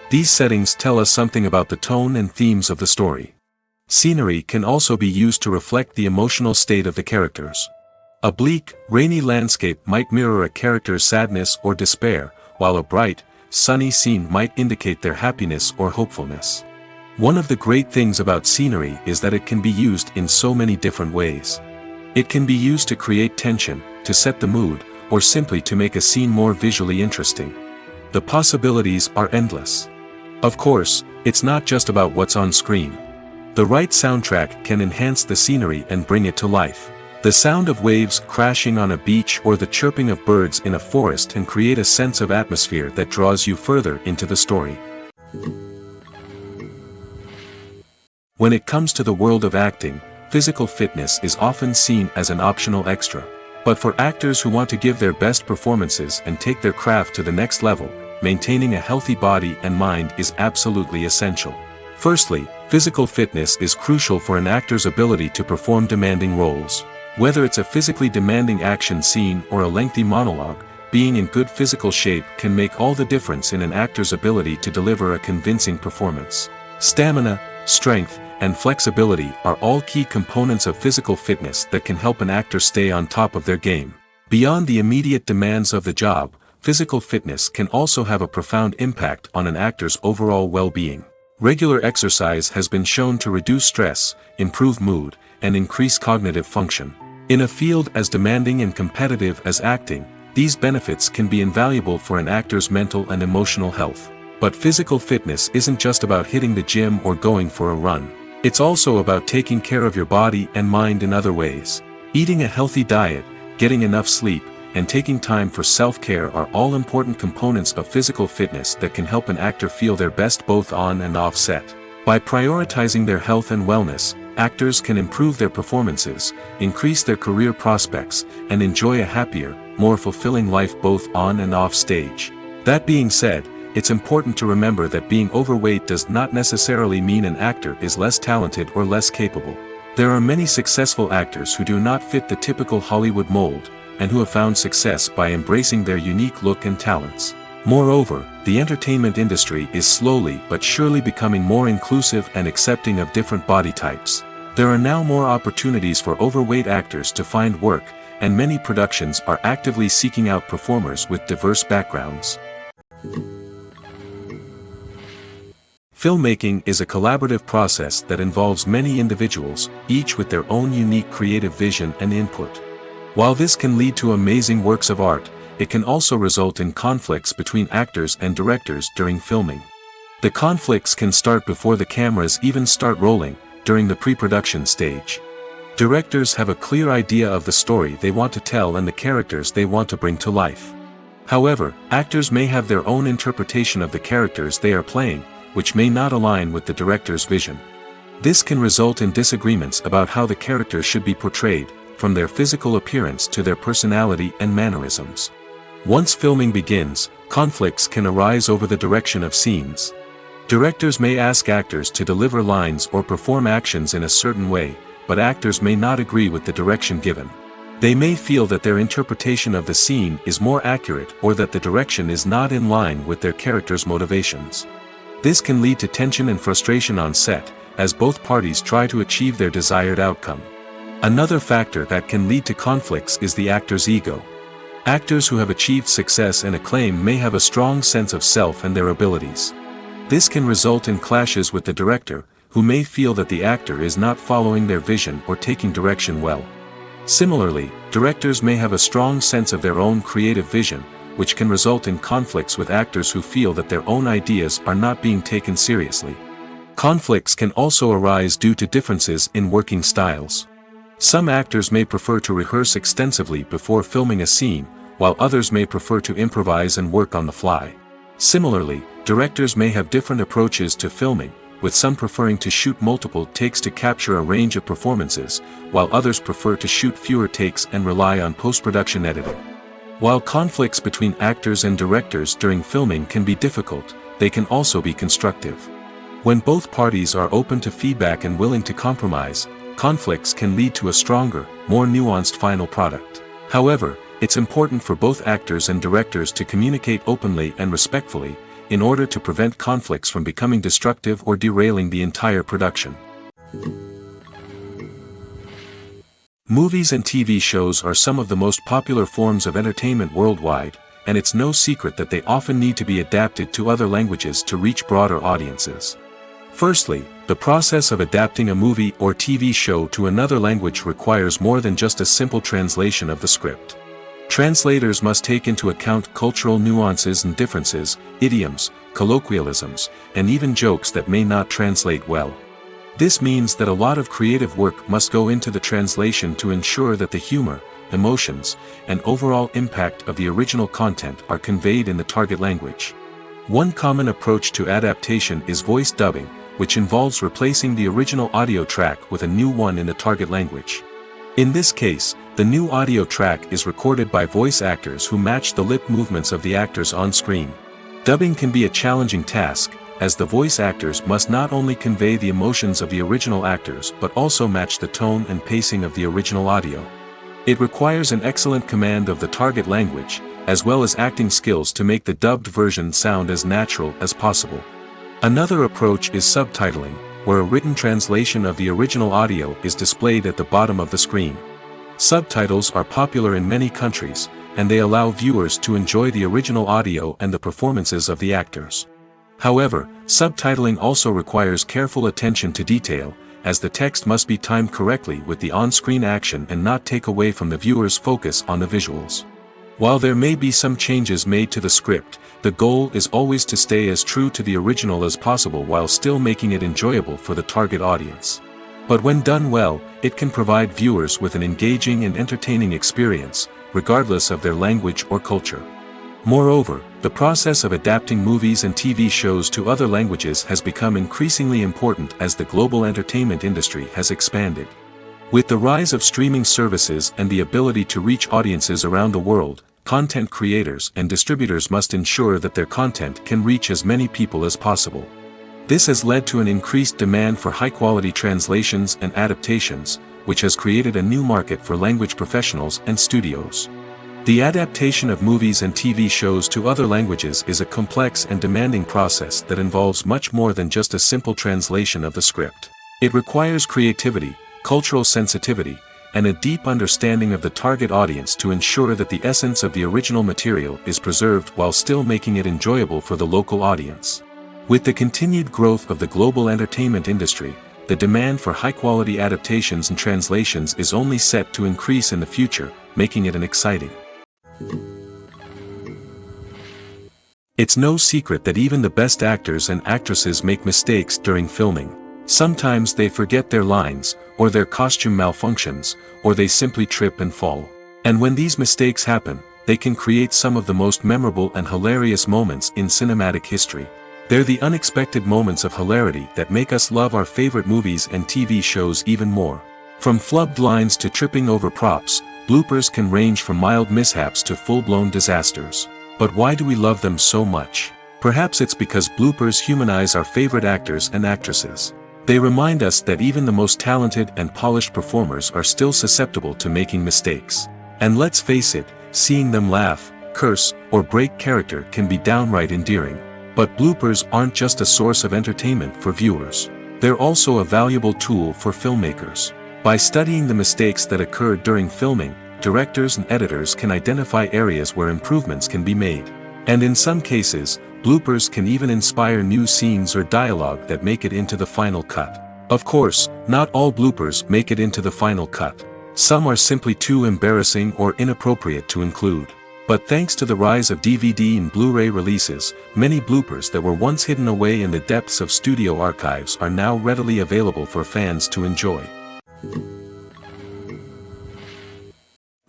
These settings tell us something about the tone and themes of the story. Scenery can also be used to reflect the emotional state of the characters. A bleak, rainy landscape might mirror a character's sadness or despair, while a bright, sunny scene might indicate their happiness or hopefulness. One of the great things about scenery is that it can be used in so many different ways. It can be used to create tension, to set the mood, or simply to make a scene more visually interesting. The possibilities are endless. Of course, it's not just about what's on screen. The right soundtrack can enhance the scenery and bring it to life. The sound of waves crashing on a beach or the chirping of birds in a forest can create a sense of atmosphere that draws you further into the story. When it comes to the world of acting, physical fitness is often seen as an optional extra. But for actors who want to give their best performances and take their craft to the next level, maintaining a healthy body and mind is absolutely essential. Firstly, physical fitness is crucial for an actor's ability to perform demanding roles. Whether it's a physically demanding action scene or a lengthy monologue, being in good physical shape can make all the difference in an actor's ability to deliver a convincing performance. Stamina, strength, and flexibility are all key components of physical fitness that can help an actor stay on top of their game. Beyond the immediate demands of the job, physical fitness can also have a profound impact on an actor's overall well-being. Regular exercise has been shown to reduce stress, improve mood, and increase cognitive function. In a field as demanding and competitive as acting, these benefits can be invaluable for an actor's mental and emotional health. But physical fitness isn't just about hitting the gym or going for a run. It's also about taking care of your body and mind in other ways. Eating a healthy diet, getting enough sleep, and taking time for self-care are all important components of physical fitness that can help an actor feel their best both on and off set. By prioritizing their health and wellness, actors can improve their performances, increase their career prospects, and enjoy a happier, more fulfilling life both on and off stage. That being said, it's important to remember that being overweight does not necessarily mean an actor is less talented or less capable. There are many successful actors who do not fit the typical Hollywood mold, and who have found success by embracing their unique look and talents. Moreover, the entertainment industry is slowly but surely becoming more inclusive and accepting of different body types. There are now more opportunities for overweight actors to find work, and many productions are actively seeking out performers with diverse backgrounds. Filmmaking is a collaborative process that involves many individuals, each with their own unique creative vision and input. While this can lead to amazing works of art, it can also result in conflicts between actors and directors during filming. The conflicts can start before the cameras even start rolling, during the pre-production stage. Directors have a clear idea of the story they want to tell and the characters they want to bring to life. However, actors may have their own interpretation of the characters they are playing, which may not align with the director's vision. This can result in disagreements about how the characters should be portrayed, from their physical appearance to their personality and mannerisms. Once filming begins, conflicts can arise over the direction of scenes. Directors may ask actors to deliver lines or perform actions in a certain way, but actors may not agree with the direction given. They may feel that their interpretation of the scene is more accurate or that the direction is not in line with their character's motivations. This can lead to tension and frustration on set, as both parties try to achieve their desired outcome. Another factor that can lead to conflicts is the actor's ego. Actors who have achieved success and acclaim may have a strong sense of self and their abilities. This can result in clashes with the director, who may feel that the actor is not following their vision or taking direction well. Similarly, directors may have a strong sense of their own creative vision, which can result in conflicts with actors who feel that their own ideas are not being taken seriously. Conflicts can also arise due to differences in working styles. Some actors may prefer to rehearse extensively before filming a scene, while others may prefer to improvise and work on the fly. Similarly, directors may have different approaches to filming, with some preferring to shoot multiple takes to capture a range of performances, while others prefer to shoot fewer takes and rely on post-production editing. While conflicts between actors and directors during filming can be difficult, they can also be constructive. When both parties are open to feedback and willing to compromise, conflicts can lead to a stronger, more nuanced final product. However, it's important for both actors and directors to communicate openly and respectfully, in order to prevent conflicts from becoming destructive or derailing the entire production. Movies and TV shows are some of the most popular forms of entertainment worldwide, and it's no secret that they often need to be adapted to other languages to reach broader audiences. Firstly, the process of adapting a movie or TV show to another language requires more than just a simple translation of the script. Translators must take into account cultural nuances and differences, idioms, colloquialisms, and even jokes that may not translate well. This means that a lot of creative work must go into the translation to ensure that the humor, emotions, and overall impact of the original content are conveyed in the target language. One common approach to adaptation is voice dubbing, which involves replacing the original audio track with a new one in the target language. In this case, the new audio track is recorded by voice actors who match the lip movements of the actors on screen. Dubbing can be a challenging task, as the voice actors must not only convey the emotions of the original actors but also match the tone and pacing of the original audio. It requires an excellent command of the target language, as well as acting skills to make the dubbed version sound as natural as possible. Another approach is subtitling, where a written translation of the original audio is displayed at the bottom of the screen. Subtitles are popular in many countries, and they allow viewers to enjoy the original audio and the performances of the actors. However, subtitling also requires careful attention to detail, as the text must be timed correctly with the on-screen action and not take away from the viewer's focus on the visuals. While there may be some changes made to the script, the goal is always to stay as true to the original as possible while still making it enjoyable for the target audience. But when done well, it can provide viewers with an engaging and entertaining experience, regardless of their language or culture. Moreover, the process of adapting movies and TV shows to other languages has become increasingly important as the global entertainment industry has expanded. With the rise of streaming services and the ability to reach audiences around the world, content creators and distributors must ensure that their content can reach as many people as possible. This has led to an increased demand for high-quality translations and adaptations, which has created a new market for language professionals and studios. The adaptation of movies and TV shows to other languages is a complex and demanding process that involves much more than just a simple translation of the script. It requires creativity, cultural sensitivity, and a deep understanding of the target audience to ensure that the essence of the original material is preserved while still making it enjoyable for the local audience. With the continued growth of the global entertainment industry, the demand for high-quality adaptations and translations is only set to increase in the future, making it an exciting. It's no secret that even the best actors and actresses make mistakes during filming. Sometimes they forget their lines, or their costume malfunctions, or they simply trip and fall. And when these mistakes happen, they can create some of the most memorable and hilarious moments in cinematic history. They're the unexpected moments of hilarity that make us love our favorite movies and TV shows even more. From flubbed lines to tripping over props, bloopers can range from mild mishaps to full-blown disasters. But why do we love them so much? Perhaps it's because bloopers humanize our favorite actors and actresses. They remind us that even the most talented and polished performers are still susceptible to making mistakes. And let's face it, seeing them laugh, curse, or break character can be downright endearing. But bloopers aren't just a source of entertainment for viewers. They're also a valuable tool for filmmakers. By studying the mistakes that occurred during filming, directors and editors can identify areas where improvements can be made. And in some cases, bloopers can even inspire new scenes or dialogue that make it into the final cut. Of course, not all bloopers make it into the final cut. Some are simply too embarrassing or inappropriate to include. But thanks to the rise of DVD and Blu-ray releases, many bloopers that were once hidden away in the depths of studio archives are now readily available for fans to enjoy.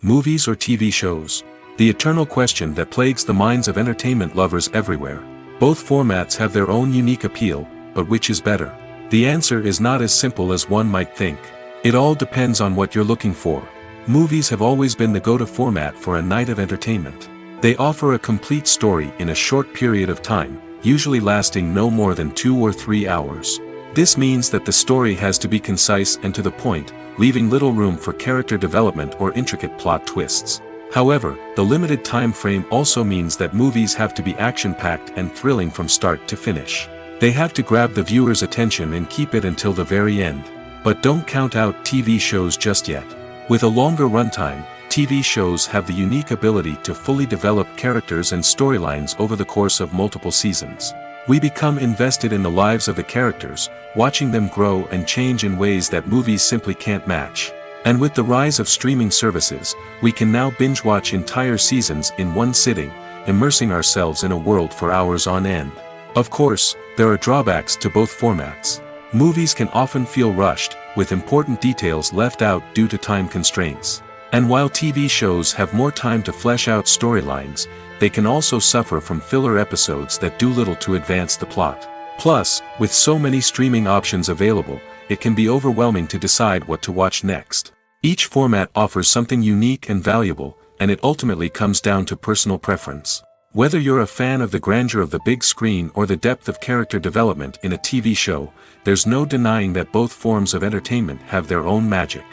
Movies or TV shows? The eternal question that plagues the minds of entertainment lovers everywhere. Both formats have their own unique appeal, but which is better? The answer is not as simple as one might think. It all depends on what you're looking for. Movies have always been the go-to format for a night of entertainment. They offer a complete story in a short period of time, usually lasting no more than 2 or 3 hours. This means that the story has to be concise and to the point, leaving little room for character development or intricate plot twists. However, the limited time frame also means that movies have to be action-packed and thrilling from start to finish. They have to grab the viewer's attention and keep it until the very end. But don't count out TV shows just yet. With a longer runtime, TV shows have the unique ability to fully develop characters and storylines over the course of multiple seasons. We become invested in the lives of the characters, watching them grow and change in ways that movies simply can't match. And with the rise of streaming services, we can now binge-watch entire seasons in one sitting, immersing ourselves in a world for hours on end. Of course, there are drawbacks to both formats. Movies can often feel rushed, with important details left out due to time constraints. And while TV shows have more time to flesh out storylines, they can also suffer from filler episodes that do little to advance the plot. Plus, with so many streaming options available, it can be overwhelming to decide what to watch next. Each format offers something unique and valuable, and it ultimately comes down to personal preference. Whether you're a fan of the grandeur of the big screen or the depth of character development in a TV show, there's no denying that both forms of entertainment have their own magic.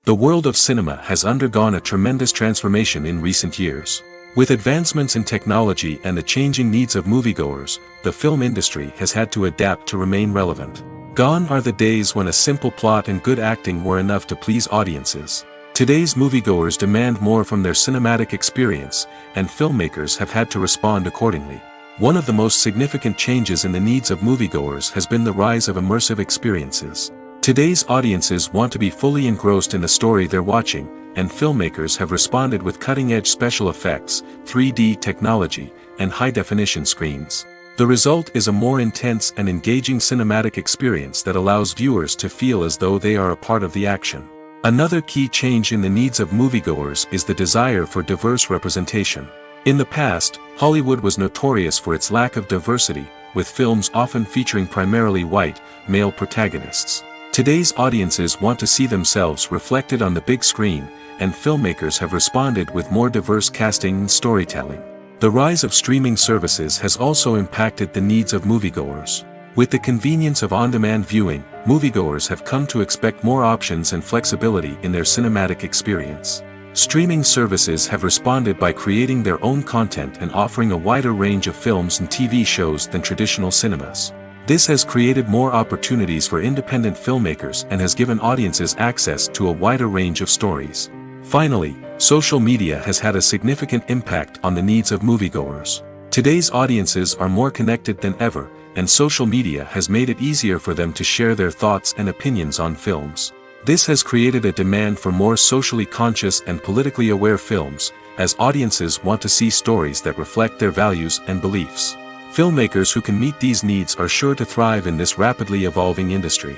The world of cinema has undergone a tremendous transformation in recent years. With advancements in technology and the changing needs of moviegoers, the film industry has had to adapt to remain relevant. Gone are the days when a simple plot and good acting were enough to please audiences. Today's moviegoers demand more from their cinematic experience, and filmmakers have had to respond accordingly. One of the most significant changes in the needs of moviegoers has been the rise of immersive experiences. Today's audiences want to be fully engrossed in the story they're watching, and filmmakers have responded with cutting-edge special effects, 3D technology, and high-definition screens. The result is a more intense and engaging cinematic experience that allows viewers to feel as though they are a part of the action. Another key change in the needs of moviegoers is the desire for diverse representation. In the past, Hollywood was notorious for its lack of diversity, with films often featuring primarily white, male protagonists. Today's audiences want to see themselves reflected on the big screen, and filmmakers have responded with more diverse casting and storytelling. The rise of streaming services has also impacted the needs of moviegoers. With the convenience of on-demand viewing, moviegoers have come to expect more options and flexibility in their cinematic experience. Streaming services have responded by creating their own content and offering a wider range of films and TV shows than traditional cinemas. This has created more opportunities for independent filmmakers and has given audiences access to a wider range of stories. Finally, social media has had a significant impact on the needs of moviegoers. Today's audiences are more connected than ever, and social media has made it easier for them to share their thoughts and opinions on films. This has created a demand for more socially conscious and politically aware films, as audiences want to see stories that reflect their values and beliefs. Filmmakers who can meet these needs are sure to thrive in this rapidly evolving industry.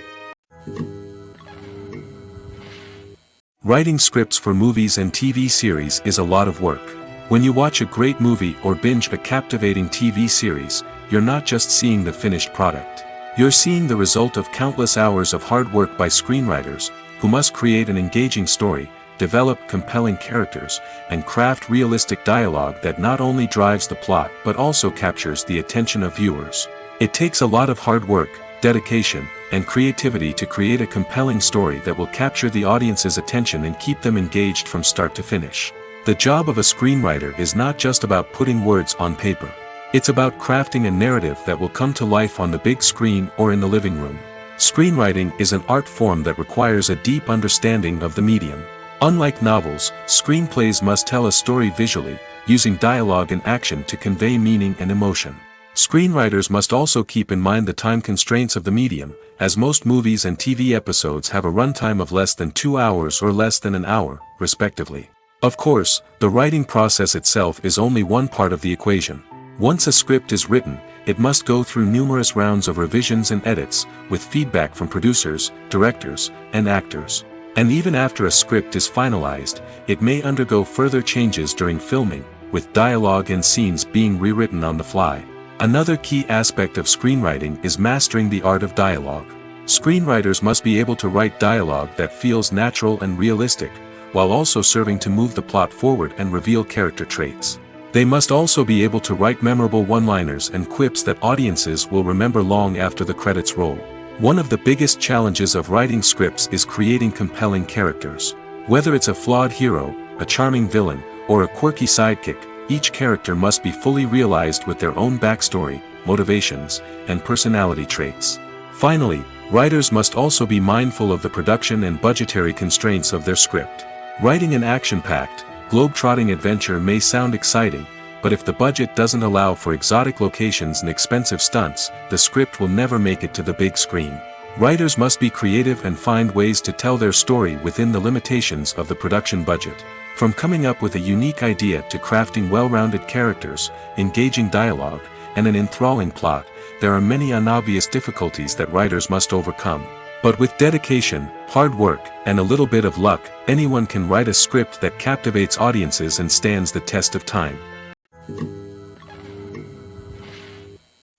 Writing scripts for movies and TV series is a lot of work. When you watch a great movie or binge a captivating TV series, you're not just seeing the finished product. You're seeing the result of countless hours of hard work by screenwriters, who must create an engaging story, develop compelling characters, and craft realistic dialogue that not only drives the plot but also captures the attention of viewers. It takes a lot of hard work, dedication, and creativity to create a compelling story that will capture the audience's attention and keep them engaged from start to finish. The job of a screenwriter is not just about putting words on paper. It's about crafting a narrative that will come to life on the big screen or in the living room. Screenwriting is an art form that requires a deep understanding of the medium. Unlike novels, screenplays must tell a story visually, using dialogue and action to convey meaning and emotion. Screenwriters must also keep in mind the time constraints of the medium, as most movies and TV episodes have a runtime of less than 2 hours or less than an hour, respectively. Of course, the writing process itself is only one part of the equation. Once a script is written, it must go through numerous rounds of revisions and edits, with feedback from producers, directors, and actors. And even after a script is finalized, it may undergo further changes during filming, with dialogue and scenes being rewritten on the fly. Another key aspect of screenwriting is mastering the art of dialogue. Screenwriters must be able to write dialogue that feels natural and realistic, while also serving to move the plot forward and reveal character traits. They must also be able to write memorable one-liners and quips that audiences will remember long after the credits roll. One of the biggest challenges of writing scripts is creating compelling characters. Whether it's a flawed hero, a charming villain, or a quirky sidekick, each character must be fully realized with their own backstory, motivations, and personality traits. Finally, writers must also be mindful of the production and budgetary constraints of their script. Writing an action-packed, globe-trotting adventure may sound exciting, but if the budget doesn't allow for exotic locations and expensive stunts, the script will never make it to the big screen. Writers must be creative and find ways to tell their story within the limitations of the production budget. From coming up with a unique idea to crafting well-rounded characters, engaging dialogue, and an enthralling plot, there are many unobvious difficulties that writers must overcome. But with dedication, hard work, and a little bit of luck, anyone can write a script that captivates audiences and stands the test of time.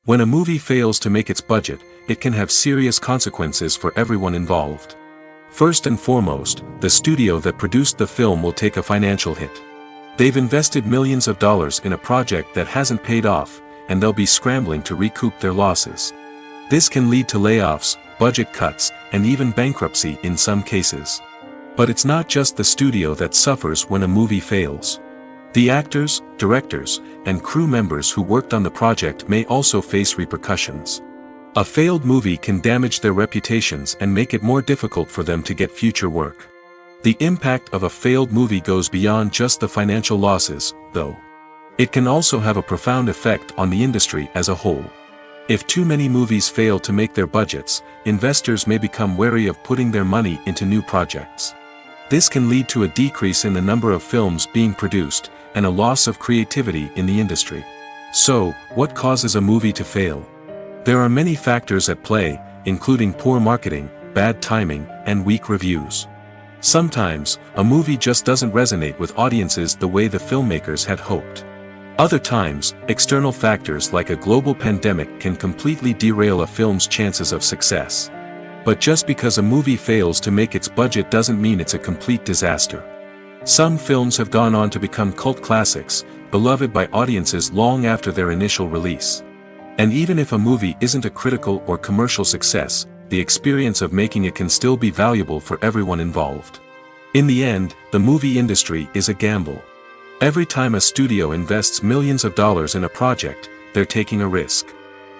When a movie fails to make its budget, it can have serious consequences for everyone involved. First and foremost, the studio that produced the film will take a financial hit. They've invested millions of dollars in a project that hasn't paid off, and they'll be scrambling to recoup their losses. This can lead to layoffs, budget cuts, and even bankruptcy in some cases. But it's not just the studio that suffers when a movie fails. The actors, directors, and crew members who worked on the project may also face repercussions. A failed movie can damage their reputations and make it more difficult for them to get future work. The impact of a failed movie goes beyond just the financial losses, though. It can also have a profound effect on the industry as a whole. If too many movies fail to make their budgets, investors may become wary of putting their money into new projects. This can lead to a decrease in the number of films being produced, and a loss of creativity in the industry. So, what causes a movie to fail? There are many factors at play, including poor marketing, bad timing, and weak reviews. Sometimes, a movie just doesn't resonate with audiences the way the filmmakers had hoped. Other times, external factors like a global pandemic can completely derail a film's chances of success. But just because a movie fails to make its budget doesn't mean it's a complete disaster. Some films have gone on to become cult classics, beloved by audiences long after their initial release. And even if a movie isn't a critical or commercial success, the experience of making it can still be valuable for everyone involved. In the end, the movie industry is a gamble. Every time a studio invests millions of dollars in a project, they're taking a risk.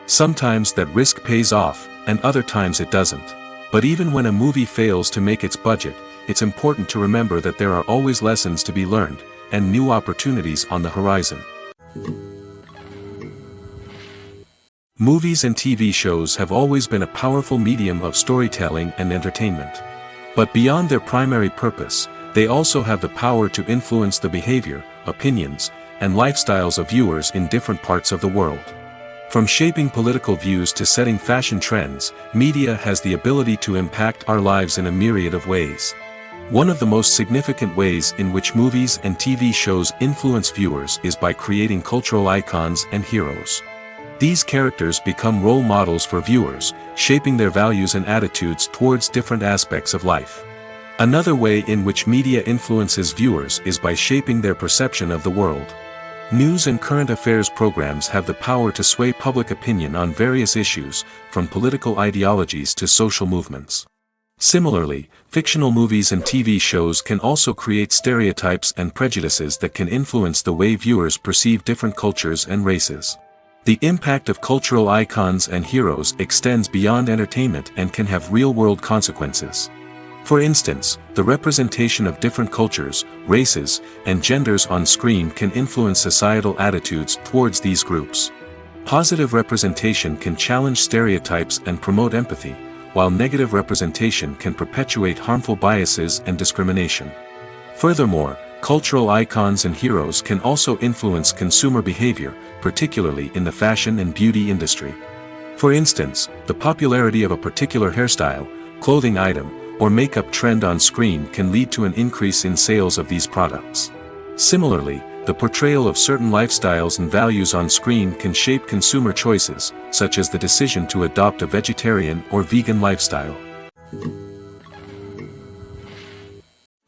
Sometimes that risk pays off, and other times it doesn't. But even when a movie fails to make its budget, it's important to remember that there are always lessons to be learned, and new opportunities on the horizon. Movies and TV shows have always been a powerful medium of storytelling and entertainment. But beyond their primary purpose, they also have the power to influence the behavior, opinions, and lifestyles of viewers in different parts of the world. From shaping political views to setting fashion trends, media has the ability to impact our lives in a myriad of ways. One of the most significant ways in which movies and TV shows influence viewers is by creating cultural icons and heroes. These characters become role models for viewers, shaping their values and attitudes towards different aspects of life. Another way in which media influences viewers is by shaping their perception of the world. News and current affairs programs have the power to sway public opinion on various issues, from political ideologies to social movements. Similarly, fictional movies and TV shows can also create stereotypes and prejudices that can influence the way viewers perceive different cultures and races. The impact of cultural icons and heroes extends beyond entertainment and can have real-world consequences. For instance, the representation of different cultures, races, and genders on screen can influence societal attitudes towards these groups. Positive representation can challenge stereotypes and promote empathy, while negative representation can perpetuate harmful biases and discrimination. Furthermore, cultural icons and heroes can also influence consumer behavior, particularly in the fashion and beauty industry. For instance, the popularity of a particular hairstyle, clothing item, or makeup trend on screen can lead to an increase in sales of these products. Similarly, the portrayal of certain lifestyles and values on screen can shape consumer choices, such as the decision to adopt a vegetarian or vegan lifestyle.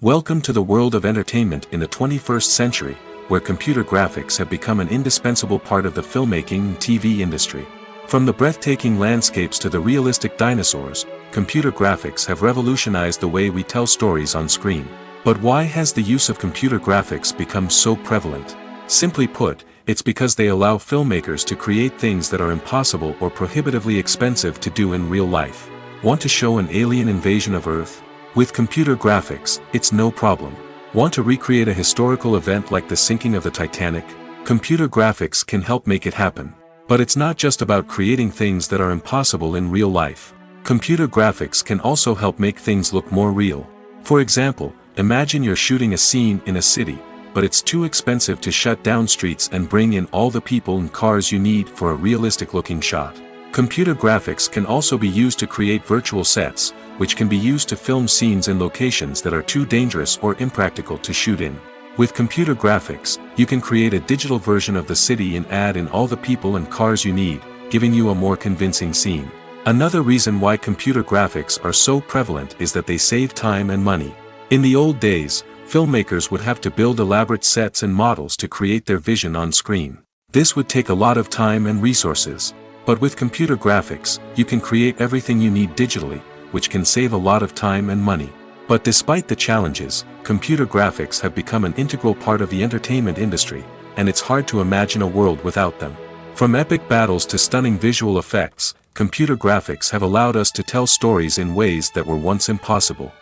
Welcome to the world of entertainment in the 21st century, where computer graphics have become an indispensable part of the filmmaking and TV industry. From the breathtaking landscapes to the realistic dinosaurs, computer graphics have revolutionized the way we tell stories on screen. But why has the use of computer graphics become so prevalent? Simply put, it's because they allow filmmakers to create things that are impossible or prohibitively expensive to do in real life. Want to show an alien invasion of Earth? With computer graphics, it's no problem. Want to recreate a historical event like the sinking of the Titanic? Computer graphics can help make it happen. But it's not just about creating things that are impossible in real life. Computer graphics can also help make things look more real. For example, imagine you're shooting a scene in a city, but it's too expensive to shut down streets and bring in all the people and cars you need for a realistic-looking shot. Computer graphics can also be used to create virtual sets, which can be used to film scenes in locations that are too dangerous or impractical to shoot in. With computer graphics, you can create a digital version of the city and add in all the people and cars you need, giving you a more convincing scene. Another reason why computer graphics are so prevalent is that they save time and money. In the old days, filmmakers would have to build elaborate sets and models to create their vision on screen. This would take a lot of time and resources. But with computer graphics, you can create everything you need digitally, which can save a lot of time and money. But despite the challenges, computer graphics have become an integral part of the entertainment industry, and it's hard to imagine a world without them. From epic battles to stunning visual effects, computer graphics have allowed us to tell stories in ways that were once impossible.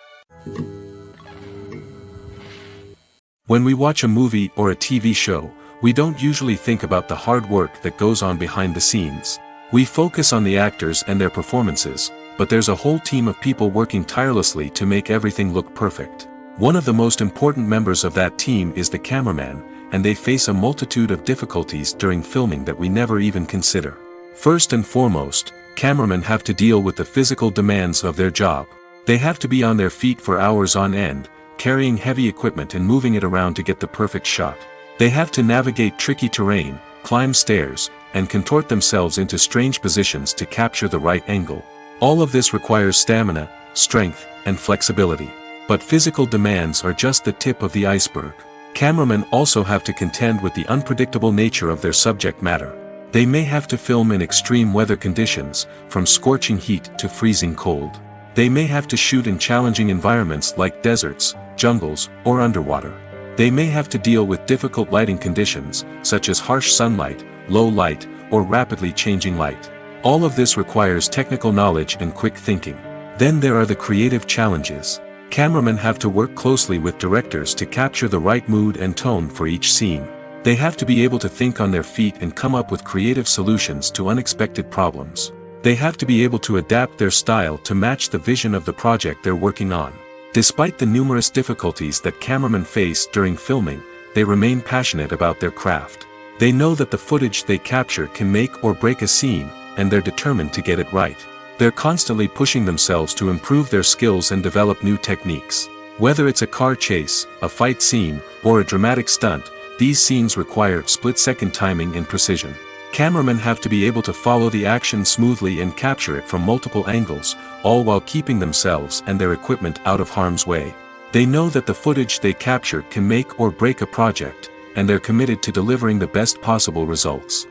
When we watch a movie or a TV show, we don't usually think about the hard work that goes on behind the scenes. We focus on the actors and their performances, but there's a whole team of people working tirelessly to make everything look perfect. One of the most important members of that team is the cameraman, and they face a multitude of difficulties during filming that we never even consider. First and foremost, cameramen have to deal with the physical demands of their job. They have to be on their feet for hours on end, carrying heavy equipment and moving it around to get the perfect shot. They have to navigate tricky terrain, climb stairs, and contort themselves into strange positions to capture the right angle. All of this requires stamina, strength, and flexibility. But physical demands are just the tip of the iceberg. Cameramen also have to contend with the unpredictable nature of their subject matter. They may have to film in extreme weather conditions, from scorching heat to freezing cold. They may have to shoot in challenging environments like deserts, jungles, or underwater. They may have to deal with difficult lighting conditions, such as harsh sunlight, low light, or rapidly changing light. All of this requires technical knowledge and quick thinking. Then there are the creative challenges. Cameramen have to work closely with directors to capture the right mood and tone for each scene. They have to be able to think on their feet and come up with creative solutions to unexpected problems. They have to be able to adapt their style to match the vision of the project they're working on. Despite the numerous difficulties that cameramen face during filming, they remain passionate about their craft. They know that the footage they capture can make or break a scene, and they're determined to get it right. They're constantly pushing themselves to improve their skills and develop new techniques. Whether it's a car chase, a fight scene, or a dramatic stunt, these scenes require split-second timing and precision. Cameramen have to be able to follow the action smoothly and capture it from multiple angles, all while keeping themselves and their equipment out of harm's way. They know that the footage they capture can make or break a project, and they're committed to delivering the best possible results.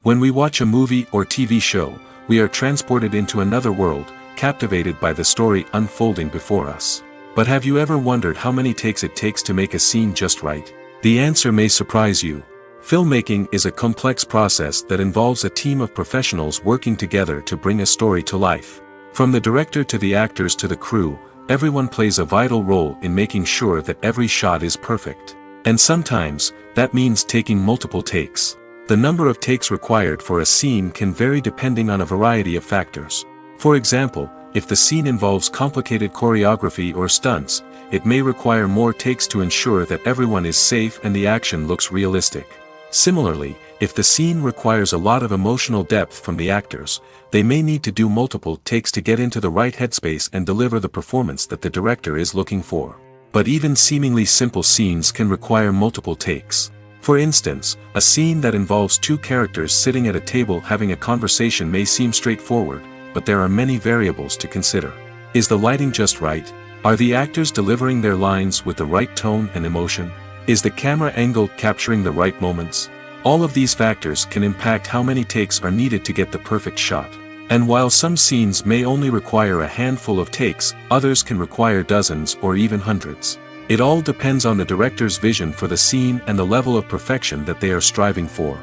When we watch a movie or TV show, we are transported into another world, captivated by the story unfolding before us. But have you ever wondered how many takes it takes to make a scene just right? The answer may surprise you. Filmmaking is a complex process that involves a team of professionals working together to bring a story to life. From the director to the actors to the crew, everyone plays a vital role in making sure that every shot is perfect. And sometimes, that means taking multiple takes. The number of takes required for a scene can vary depending on a variety of factors. For example, if the scene involves complicated choreography or stunts, it may require more takes to ensure that everyone is safe and the action looks realistic. Similarly, if the scene requires a lot of emotional depth from the actors, they may need to do multiple takes to get into the right headspace and deliver the performance that the director is looking for. But even seemingly simple scenes can require multiple takes. For instance, a scene that involves two characters sitting at a table having a conversation may seem straightforward, but there are many variables to consider. Is the lighting just right? Are the actors delivering their lines with the right tone and emotion? Is the camera angle capturing the right moments? All of these factors can impact how many takes are needed to get the perfect shot. And while some scenes may only require a handful of takes, others can require dozens or even hundreds. It all depends on the director's vision for the scene and the level of perfection that they are striving for.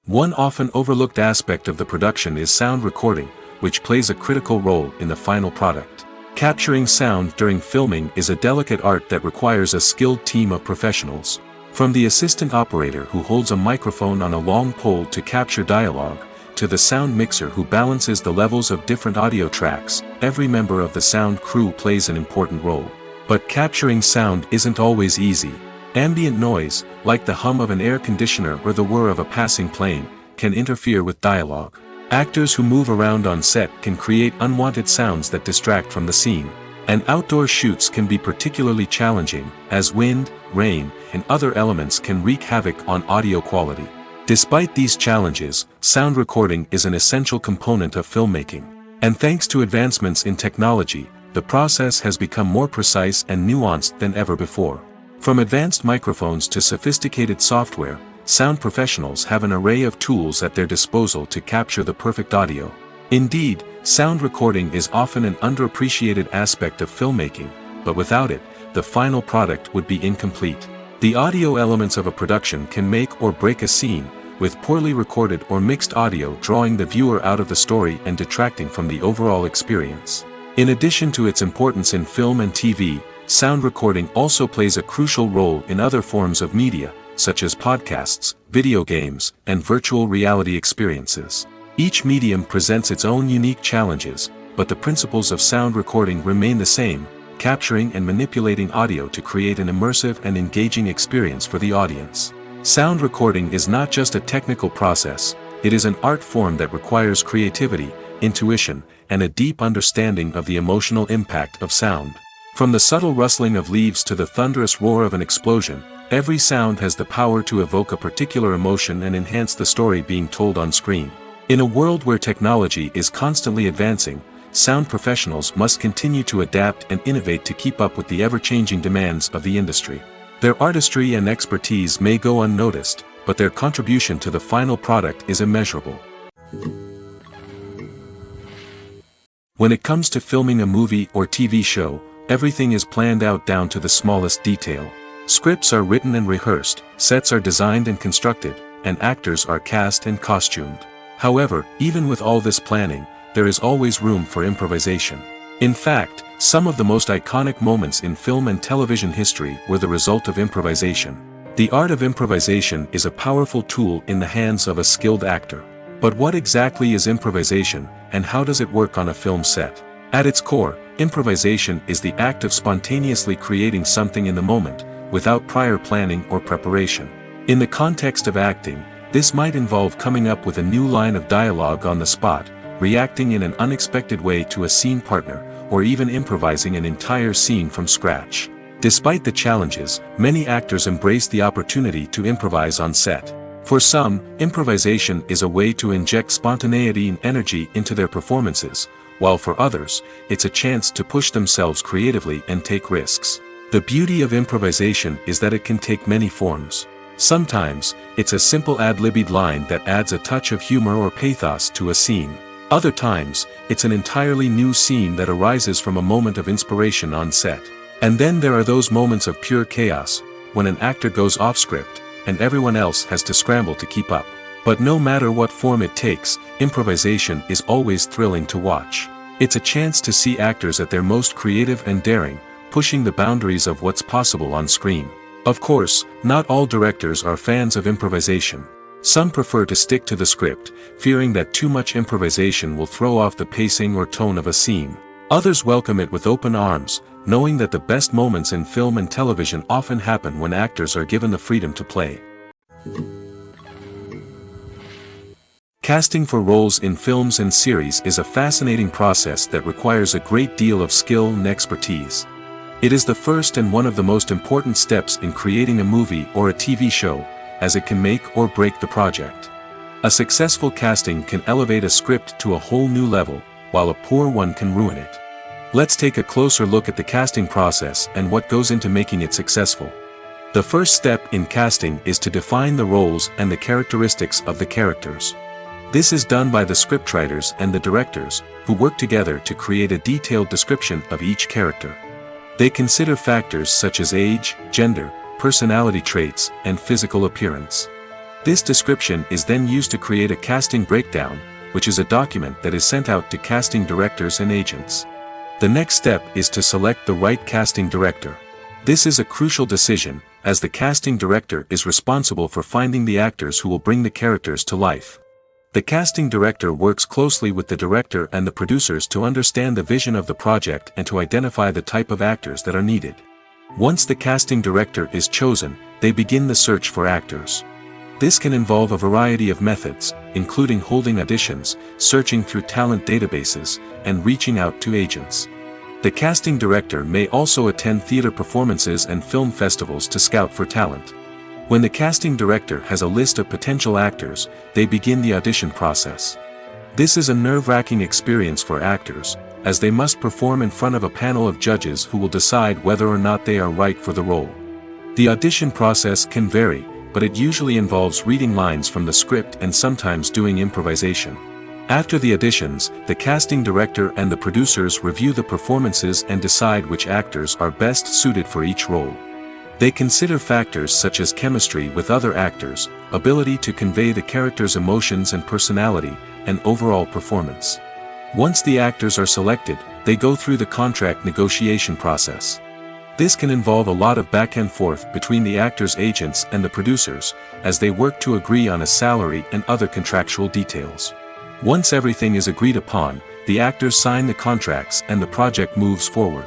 One often overlooked aspect of the production is sound recording, which plays a critical role in the final product. Capturing sound during filming is a delicate art that requires a skilled team of professionals. From the assistant operator who holds a microphone on a long pole to capture dialogue, to the sound mixer who balances the levels of different audio tracks, every member of the sound crew plays an important role. But capturing sound isn't always easy. Ambient noise, like the hum of an air conditioner or the whir of a passing plane, can interfere with dialogue. Actors who move around on set can create unwanted sounds that distract from the scene. And outdoor shoots can be particularly challenging, as wind, rain, and other elements can wreak havoc on audio quality. Despite these challenges, sound recording is an essential component of filmmaking. And thanks to advancements in technology, the process has become more precise and nuanced than ever before. From advanced microphones to sophisticated software, sound professionals have an array of tools at their disposal to capture the perfect audio. Indeed, sound recording is often an underappreciated aspect of filmmaking, but without it, the final product would be incomplete. The audio elements of a production can make or break a scene, with poorly recorded or mixed audio drawing the viewer out of the story and detracting from the overall experience. In addition to its importance in film and TV, sound recording also plays a crucial role in other forms of media, such as podcasts, video games, and virtual reality experiences. Each medium presents its own unique challenges, but the principles of sound recording remain the same, capturing and manipulating audio to create an immersive and engaging experience for the audience. Sound recording is not just a technical process, it is an art form that requires creativity, intuition, and a deep understanding of the emotional impact of sound. From the subtle rustling of leaves to the thunderous roar of an explosion, every sound has the power to evoke a particular emotion and enhance the story being told on screen. In a world where technology is constantly advancing, sound professionals must continue to adapt and innovate to keep up with the ever-changing demands of the industry. Their artistry and expertise may go unnoticed, but their contribution to the final product is immeasurable. When it comes to filming a movie or TV show, everything is planned out down to the smallest detail. Scripts are written and rehearsed, sets are designed and constructed, and actors are cast and costumed. However, even with all this planning, there is always room for improvisation. In fact, some of the most iconic moments in film and television history were the result of improvisation. The art of improvisation is a powerful tool in the hands of a skilled actor. But what exactly is improvisation, and how does it work on a film set? At its core, improvisation is the act of spontaneously creating something in the moment, without prior planning or preparation. In the context of acting, this might involve coming up with a new line of dialogue on the spot, reacting in an unexpected way to a scene partner, or even improvising an entire scene from scratch. Despite the challenges, many actors embrace the opportunity to improvise on set. For some, improvisation is a way to inject spontaneity and energy into their performances, while for others, it's a chance to push themselves creatively and take risks. The beauty of improvisation is that it can take many forms. Sometimes, it's a simple ad-libbed line that adds a touch of humor or pathos to a scene. Other times, it's an entirely new scene that arises from a moment of inspiration on set. And then there are those moments of pure chaos, when an actor goes off script, and everyone else has to scramble to keep up. But no matter what form it takes, improvisation is always thrilling to watch. It's a chance to see actors at their most creative and daring, pushing the boundaries of what's possible on screen. Of course, not all directors are fans of improvisation. Some prefer to stick to the script, fearing that too much improvisation will throw off the pacing or tone of a scene. Others welcome it with open arms, knowing that the best moments in film and television often happen when actors are given the freedom to play. Casting for roles in films and series is a fascinating process that requires a great deal of skill and expertise. It is the first and one of the most important steps in creating a movie or a TV show, as it can make or break the project. A successful casting can elevate a script to a whole new level, while a poor one can ruin it. Let's take a closer look at the casting process and what goes into making it successful. The first step in casting is to define the roles and the characteristics of the characters. This is done by the scriptwriters and the directors, who work together to create a detailed description of each character. They consider factors such as age, gender, personality traits, and physical appearance. This description is then used to create a casting breakdown, which is a document that is sent out to casting directors and agents. The next step is to select the right casting director. This is a crucial decision, as the casting director is responsible for finding the actors who will bring the characters to life. The casting director works closely with the director and the producers to understand the vision of the project and to identify the type of actors that are needed. Once the casting director is chosen, they begin the search for actors. This can involve a variety of methods, including holding auditions, searching through talent databases, and reaching out to agents. The casting director may also attend theater performances and film festivals to scout for talent. When the casting director has a list of potential actors, they begin the audition process. This is a nerve-wracking experience for actors, as they must perform in front of a panel of judges who will decide whether or not they are right for the role. The audition process can vary, but it usually involves reading lines from the script and sometimes doing improvisation. After the auditions, the casting director and the producers review the performances and decide which actors are best suited for each role. They consider factors such as chemistry with other actors, ability to convey the character's emotions and personality, and overall performance. Once the actors are selected, they go through the contract negotiation process. This can involve a lot of back and forth between the actors' agents and the producers, as they work to agree on a salary and other contractual details. Once everything is agreed upon, the actors sign the contracts and the project moves forward.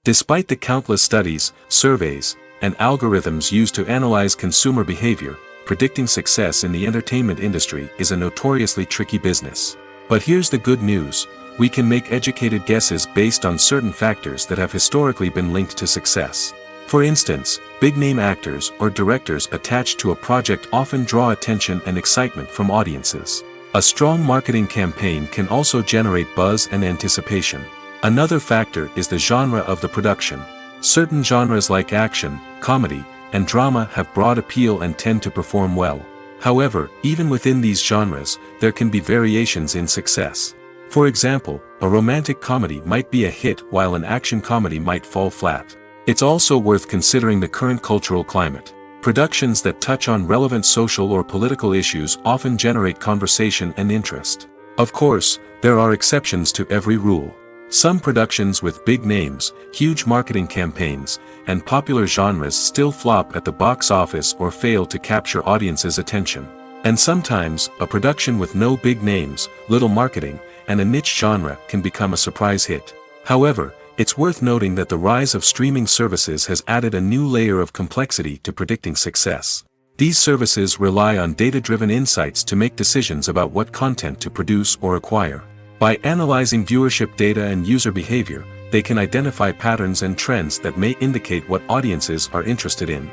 Despite the countless studies, surveys, and algorithms used to analyze consumer behavior, predicting success in the entertainment industry is a notoriously tricky business. But here's the good news: we can make educated guesses based on certain factors that have historically been linked to success. For instance, big-name actors or directors attached to a project often draw attention and excitement from audiences. A strong marketing campaign can also generate buzz and anticipation. Another factor is the genre of the production. Certain genres like action, comedy, and drama have broad appeal and tend to perform well. However, even within these genres, there can be variations in success. For example, a romantic comedy might be a hit while an action comedy might fall flat. It's also worth considering the current cultural climate. Productions that touch on relevant social or political issues often generate conversation and interest. Of course, there are exceptions to every rule. Some productions with big names, huge marketing campaigns, and popular genres still flop at the box office or fail to capture audiences' attention. And sometimes, a production with no big names, little marketing, and a niche genre can become a surprise hit. However, it's worth noting that the rise of streaming services has added a new layer of complexity to predicting success. These services rely on data-driven insights to make decisions about what content to produce or acquire. By analyzing viewership data and user behavior, they can identify patterns and trends that may indicate what audiences are interested in.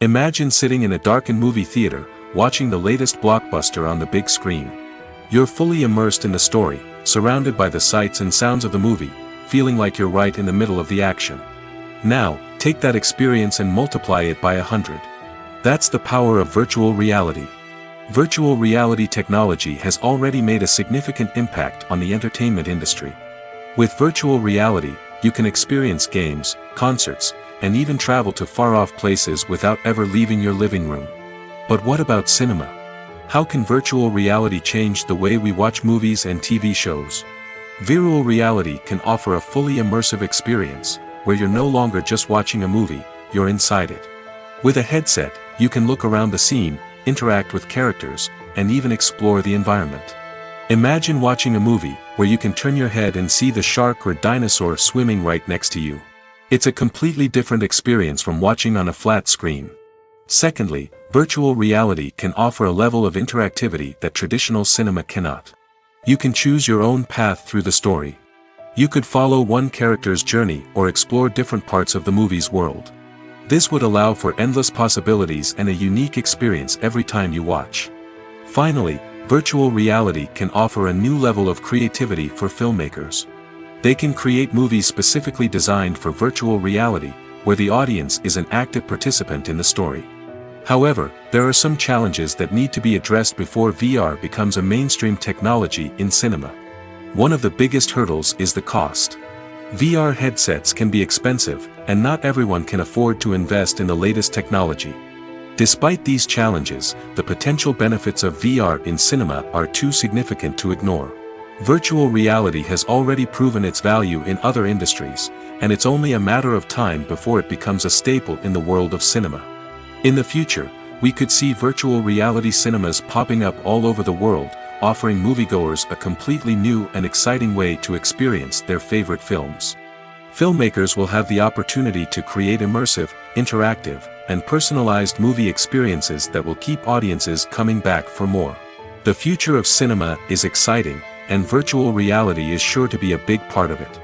Imagine sitting in a darkened movie theater, watching the latest blockbuster on the big screen. You're fully immersed in the story, surrounded by the sights and sounds of the movie, feeling like you're right in the middle of the action. Now, take that experience and multiply it by 100. That's the power of virtual reality. Virtual reality technology has already made a significant impact on the entertainment industry. With virtual reality, you can experience games, concerts, and even travel to far-off places without ever leaving your living room. But what about cinema? How can virtual reality change the way we watch movies and TV shows? Virtual reality can offer a fully immersive experience, where you're no longer just watching a movie, you're inside it. With a headset, you can look around the scene, interact with characters, and even explore the environment. Imagine watching a movie where you can turn your head and see the shark or dinosaur swimming right next to you. It's a completely different experience from watching on a flat screen. Secondly, virtual reality can offer a level of interactivity that traditional cinema cannot. You can choose your own path through the story. You could follow one character's journey or explore different parts of the movie's world. This would allow for endless possibilities and a unique experience every time you watch. Finally, virtual reality can offer a new level of creativity for filmmakers. They can create movies specifically designed for virtual reality, where the audience is an active participant in the story. However, there are some challenges that need to be addressed before VR becomes a mainstream technology in cinema. One of the biggest hurdles is the cost. VR headsets can be expensive, and not everyone can afford to invest in the latest technology. Despite these challenges, the potential benefits of VR in cinema are too significant to ignore. Virtual reality has already proven its value in other industries, and it's only a matter of time before it becomes a staple in the world of cinema. In the future, we could see virtual reality cinemas popping up all over the world, offering moviegoers a completely new and exciting way to experience their favorite films. Filmmakers will have the opportunity to create immersive, interactive, and personalized movie experiences that will keep audiences coming back for more. The future of cinema is exciting, and virtual reality is sure to be a big part of it.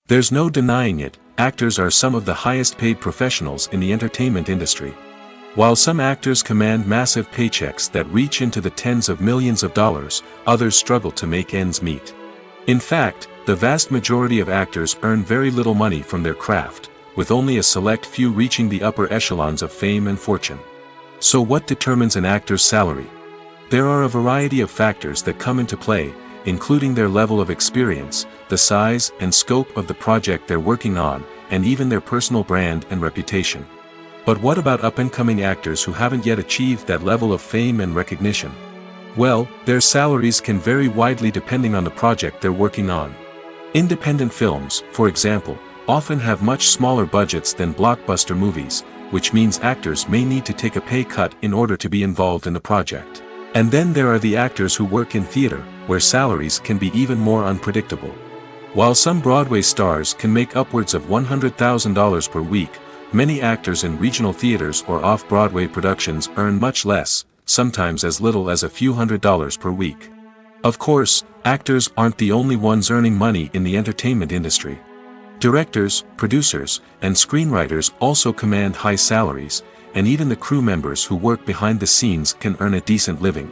There's no denying it, actors are some of the highest paid professionals in the entertainment industry. While some actors command massive paychecks that reach into the tens of millions of dollars, others struggle to make ends meet. In fact, the vast majority of actors earn very little money from their craft, with only a select few reaching the upper echelons of fame and fortune. So what determines an actor's salary? There are a variety of factors that come into play, including their level of experience, the size and scope of the project they're working on, and even their personal brand and reputation. But what about up-and-coming actors who haven't yet achieved that level of fame and recognition? Well, their salaries can vary widely depending on the project they're working on. Independent films, for example, often have much smaller budgets than blockbuster movies, which means actors may need to take a pay cut in order to be involved in the project. And then there are the actors who work in theater, where salaries can be even more unpredictable. While some Broadway stars can make upwards of $100,000 per week, many actors in regional theaters or off-Broadway productions earn much less, sometimes as little as a few $100s per week. Of course, actors aren't the only ones earning money in the entertainment industry. Directors, producers, and screenwriters also command high salaries, and even the crew members who work behind the scenes can earn a decent living.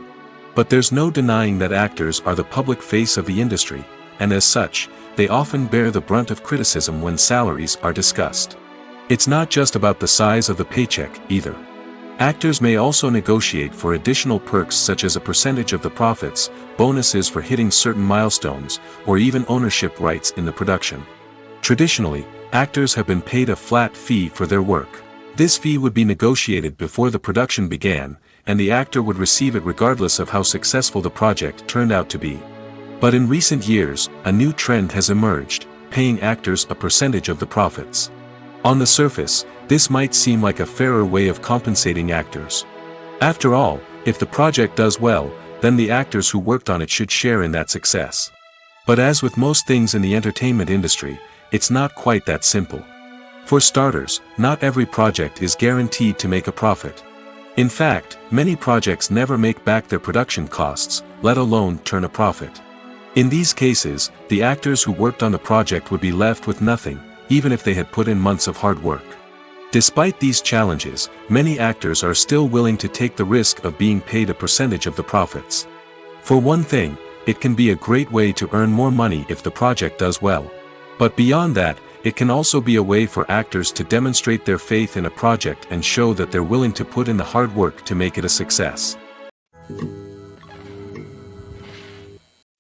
But there's no denying that actors are the public face of the industry, and as such, they often bear the brunt of criticism when salaries are discussed. It's not just about the size of the paycheck, either. Actors may also negotiate for additional perks such as a percentage of the profits, bonuses for hitting certain milestones, or even ownership rights in the production. Traditionally, actors have been paid a flat fee for their work. This fee would be negotiated before the production began, and the actor would receive it regardless of how successful the project turned out to be. But in recent years, a new trend has emerged, paying actors a percentage of the profits. On the surface, this might seem like a fairer way of compensating actors. After all, if the project does well, then the actors who worked on it should share in that success. But as with most things in the entertainment industry, it's not quite that simple. For starters, not every project is guaranteed to make a profit. In fact, many projects never make back their production costs, let alone turn a profit. In these cases, the actors who worked on the project would be left with nothing, even if they had put in months of hard work. Despite these challenges, many actors are still willing to take the risk of being paid a percentage of the profits. For one thing, it can be a great way to earn more money if the project does well. But beyond that, it can also be a way for actors to demonstrate their faith in a project and show that they're willing to put in the hard work to make it a success.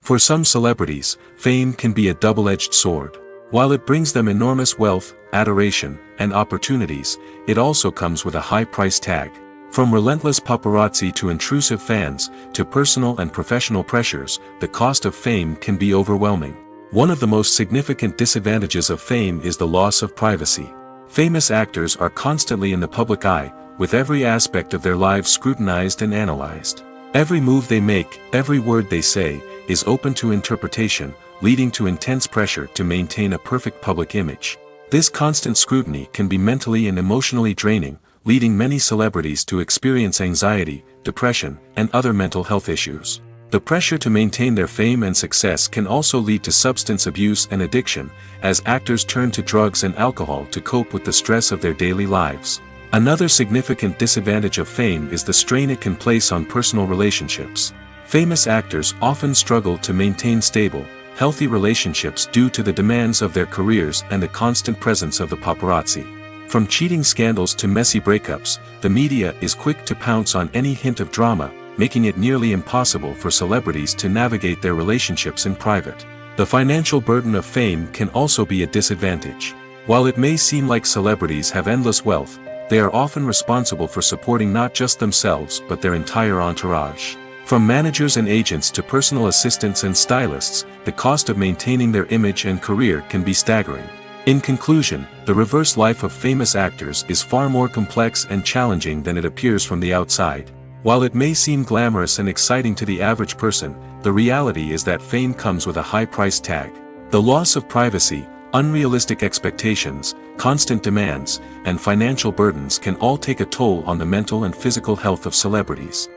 For some celebrities, fame can be a double-edged sword. While it brings them enormous wealth, adoration, and opportunities, it also comes with a high price tag. From relentless paparazzi to intrusive fans, to personal and professional pressures, the cost of fame can be overwhelming. One of the most significant disadvantages of fame is the loss of privacy. Famous actors are constantly in the public eye, with every aspect of their lives scrutinized and analyzed. Every move they make, every word they say, is open to interpretation, leading to intense pressure to maintain a perfect public image. This constant scrutiny can be mentally and emotionally draining, leading many celebrities to experience anxiety, depression, and other mental health issues. The pressure to maintain their fame and success can also lead to substance abuse and addiction, as actors turn to drugs and alcohol to cope with the stress of their daily lives. Another significant disadvantage of fame is the strain it can place on personal relationships. Famous actors often struggle to maintain stable, healthy relationships due to the demands of their careers and the constant presence of the paparazzi. From cheating scandals to messy breakups, the media is quick to pounce on any hint of drama, making it nearly impossible for celebrities to navigate their relationships in private. The financial burden of fame can also be a disadvantage. While it may seem like celebrities have endless wealth, they are often responsible for supporting not just themselves but their entire entourage. From managers and agents to personal assistants and stylists, the cost of maintaining their image and career can be staggering. In conclusion, the reverse life of famous actors is far more complex and challenging than it appears from the outside. While it may seem glamorous and exciting to the average person, the reality is that fame comes with a high price tag. The loss of privacy, unrealistic expectations, constant demands, and financial burdens can all take a toll on the mental and physical health of celebrities.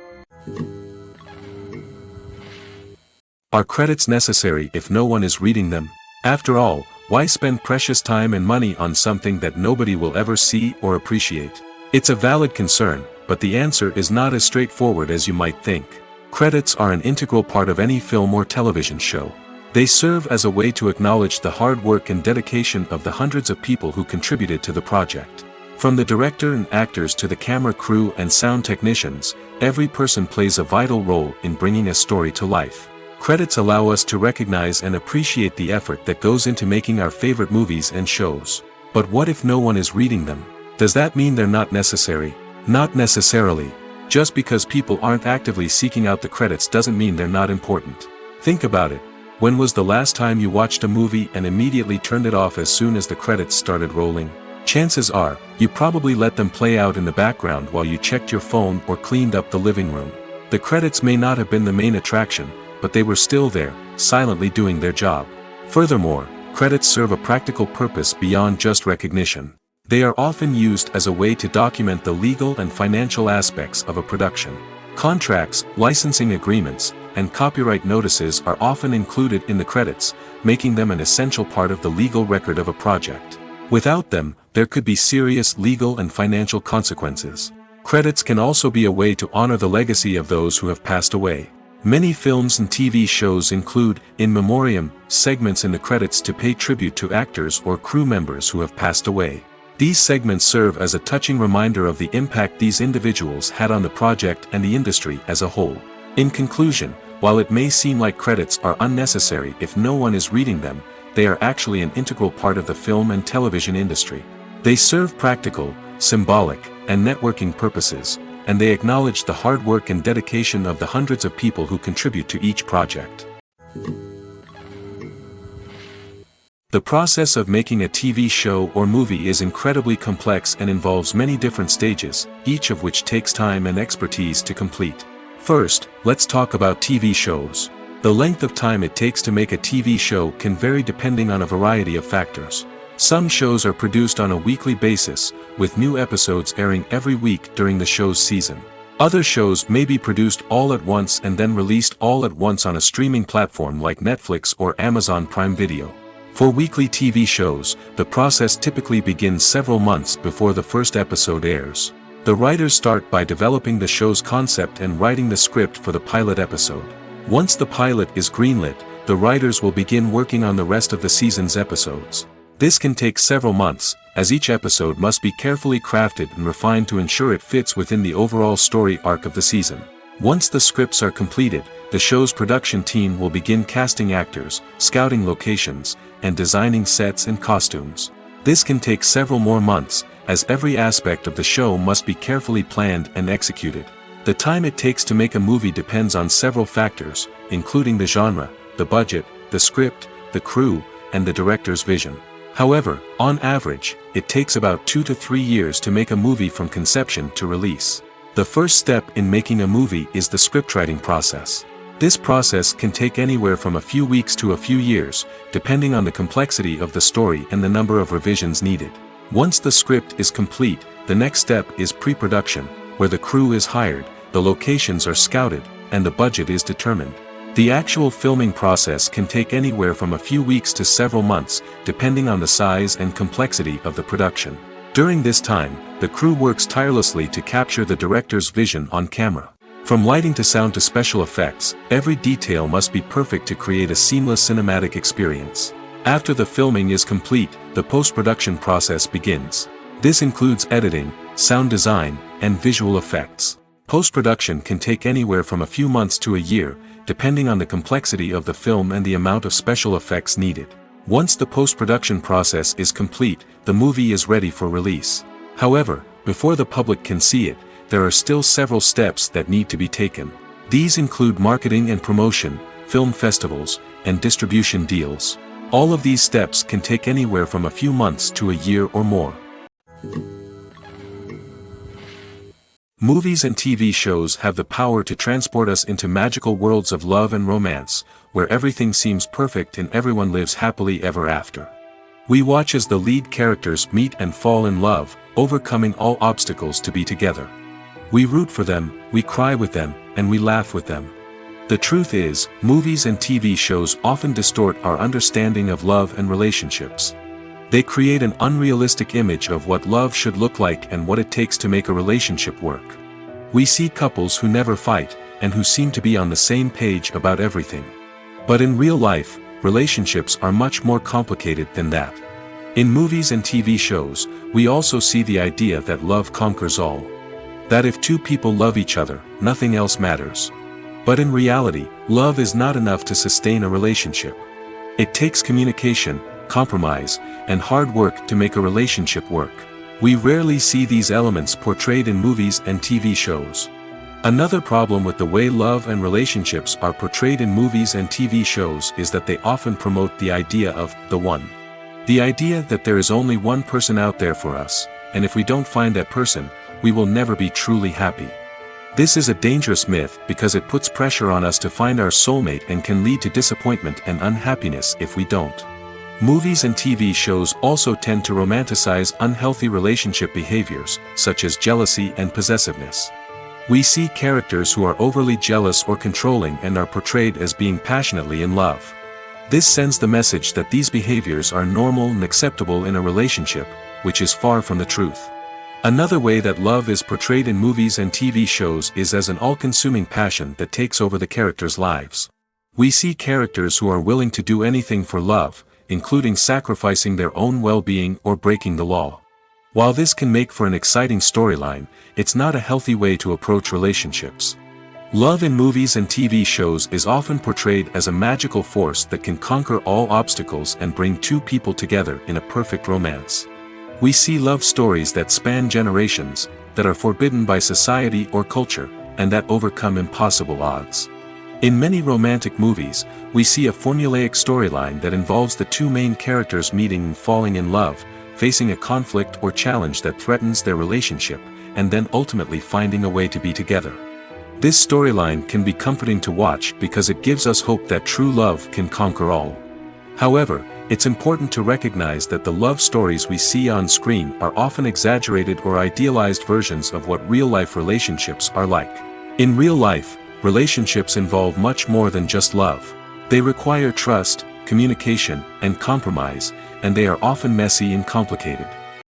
Are credits necessary if no one is reading them? After all, why spend precious time and money on something that nobody will ever see or appreciate? It's a valid concern, but the answer is not as straightforward as you might think. Credits are an integral part of any film or television show. They serve as a way to acknowledge the hard work and dedication of the hundreds of people who contributed to the project. From the director and actors to the camera crew and sound technicians, every person plays a vital role in bringing a story to life. Credits allow us to recognize and appreciate the effort that goes into making our favorite movies and shows. But what if no one is reading them? Does that mean they're not necessary? Not necessarily. Just because people aren't actively seeking out the credits doesn't mean they're not important. Think about it. When was the last time you watched a movie and immediately turned it off as soon as the credits started rolling? Chances are, you probably let them play out in the background while you checked your phone or cleaned up the living room. The credits may not have been the main attraction, but they were still there, silently doing their job. Furthermore, credits serve a practical purpose beyond just recognition. They are often used as a way to document the legal and financial aspects of a production. Contracts, licensing agreements, and copyright notices are often included in the credits, making them an essential part of the legal record of a project. Without them, there could be serious legal and financial consequences. Credits can also be a way to honor the legacy of those who have passed away. Many films and TV shows include, in memoriam, segments in the credits to pay tribute to actors or crew members who have passed away. These segments serve as a touching reminder of the impact these individuals had on the project and the industry as a whole. In conclusion, while it may seem like credits are unnecessary if no one is reading them, they are actually an integral part of the film and television industry. They serve practical, symbolic, and networking purposes, and they acknowledge the hard work and dedication of the hundreds of people who contribute to each project. The process of making a TV show or movie is incredibly complex and involves many different stages, each of which takes time and expertise to complete. First, let's talk about TV shows. The length of time it takes to make a TV show can vary depending on a variety of factors. Some shows are produced on a weekly basis, with new episodes airing every week during the show's season. Other shows may be produced all at once and then released all at once on a streaming platform like Netflix or Amazon Prime Video. For weekly TV shows, the process typically begins several months before the first episode airs. The writers start by developing the show's concept and writing the script for the pilot episode. Once the pilot is greenlit, the writers will begin working on the rest of the season's episodes. This can take several months, as each episode must be carefully crafted and refined to ensure it fits within the overall story arc of the season. Once the scripts are completed, the show's production team will begin casting actors, scouting locations, and designing sets and costumes. This can take several more months, as every aspect of the show must be carefully planned and executed. The time it takes to make a movie depends on several factors, including the genre, the budget, the script, the crew, and the director's vision. However, on average, it takes about 2 to 3 years to make a movie from conception to release. The first step in making a movie is the scriptwriting process. This process can take anywhere from a few weeks to a few years, depending on the complexity of the story and the number of revisions needed. Once the script is complete, the next step is pre-production, where the crew is hired, the locations are scouted, and the budget is determined. The actual filming process can take anywhere from a few weeks to several months, depending on the size and complexity of the production. During this time, the crew works tirelessly to capture the director's vision on camera. From lighting to sound to special effects, every detail must be perfect to create a seamless cinematic experience. After the filming is complete, the post-production process begins. This includes editing, sound design, and visual effects. Post-production can take anywhere from a few months to a year, depending on the complexity of the film and the amount of special effects needed. Once the post-production process is complete, the movie is ready for release. However, before the public can see it, there are still several steps that need to be taken. These include marketing and promotion, film festivals, and distribution deals. All of these steps can take anywhere from a few months to a year or more. Movies and TV shows have the power to transport us into magical worlds of love and romance, where everything seems perfect and everyone lives happily ever after. We watch as the lead characters meet and fall in love, overcoming all obstacles to be together. We root for them, we cry with them, and we laugh with them. The truth is, movies and TV shows often distort our understanding of love and relationships. They create an unrealistic image of what love should look like and what it takes to make a relationship work. We see couples who never fight, and who seem to be on the same page about everything. But in real life, relationships are much more complicated than that. In movies and TV shows, we also see the idea that love conquers all. That if two people love each other, nothing else matters. But in reality, love is not enough to sustain a relationship. It takes communication, compromise, and hard work to make a relationship work. We rarely see these elements portrayed in movies and TV shows. Another problem with the way love and relationships are portrayed in movies and TV shows is that they often promote the idea of the one. The idea that there is only one person out there for us, and if we don't find that person, we will never be truly happy. This is a dangerous myth because it puts pressure on us to find our soulmate and can lead to disappointment and unhappiness if we don't. Movies and TV shows also tend to romanticize unhealthy relationship behaviors, such as jealousy and possessiveness. We see characters who are overly jealous or controlling and are portrayed as being passionately in love. This sends the message that these behaviors are normal and acceptable in a relationship, which is far from the truth. Another way that love is portrayed in movies and TV shows is as an all-consuming passion that takes over the characters' lives. We see characters who are willing to do anything for love, including sacrificing their own well-being or breaking the law. While this can make for an exciting storyline, it's not a healthy way to approach relationships. Love in movies and TV shows is often portrayed as a magical force that can conquer all obstacles and bring two people together in a perfect romance. We see love stories that span generations, that are forbidden by society or culture, and that overcome impossible odds. In many romantic movies, we see a formulaic storyline that involves the two main characters meeting and falling in love, facing a conflict or challenge that threatens their relationship, and then ultimately finding a way to be together. This storyline can be comforting to watch because it gives us hope that true love can conquer all. However, it's important to recognize that the love stories we see on screen are often exaggerated or idealized versions of what real-life relationships are like. In real life, relationships involve much more than just love. They require trust, communication, and compromise, and they are often messy and complicated.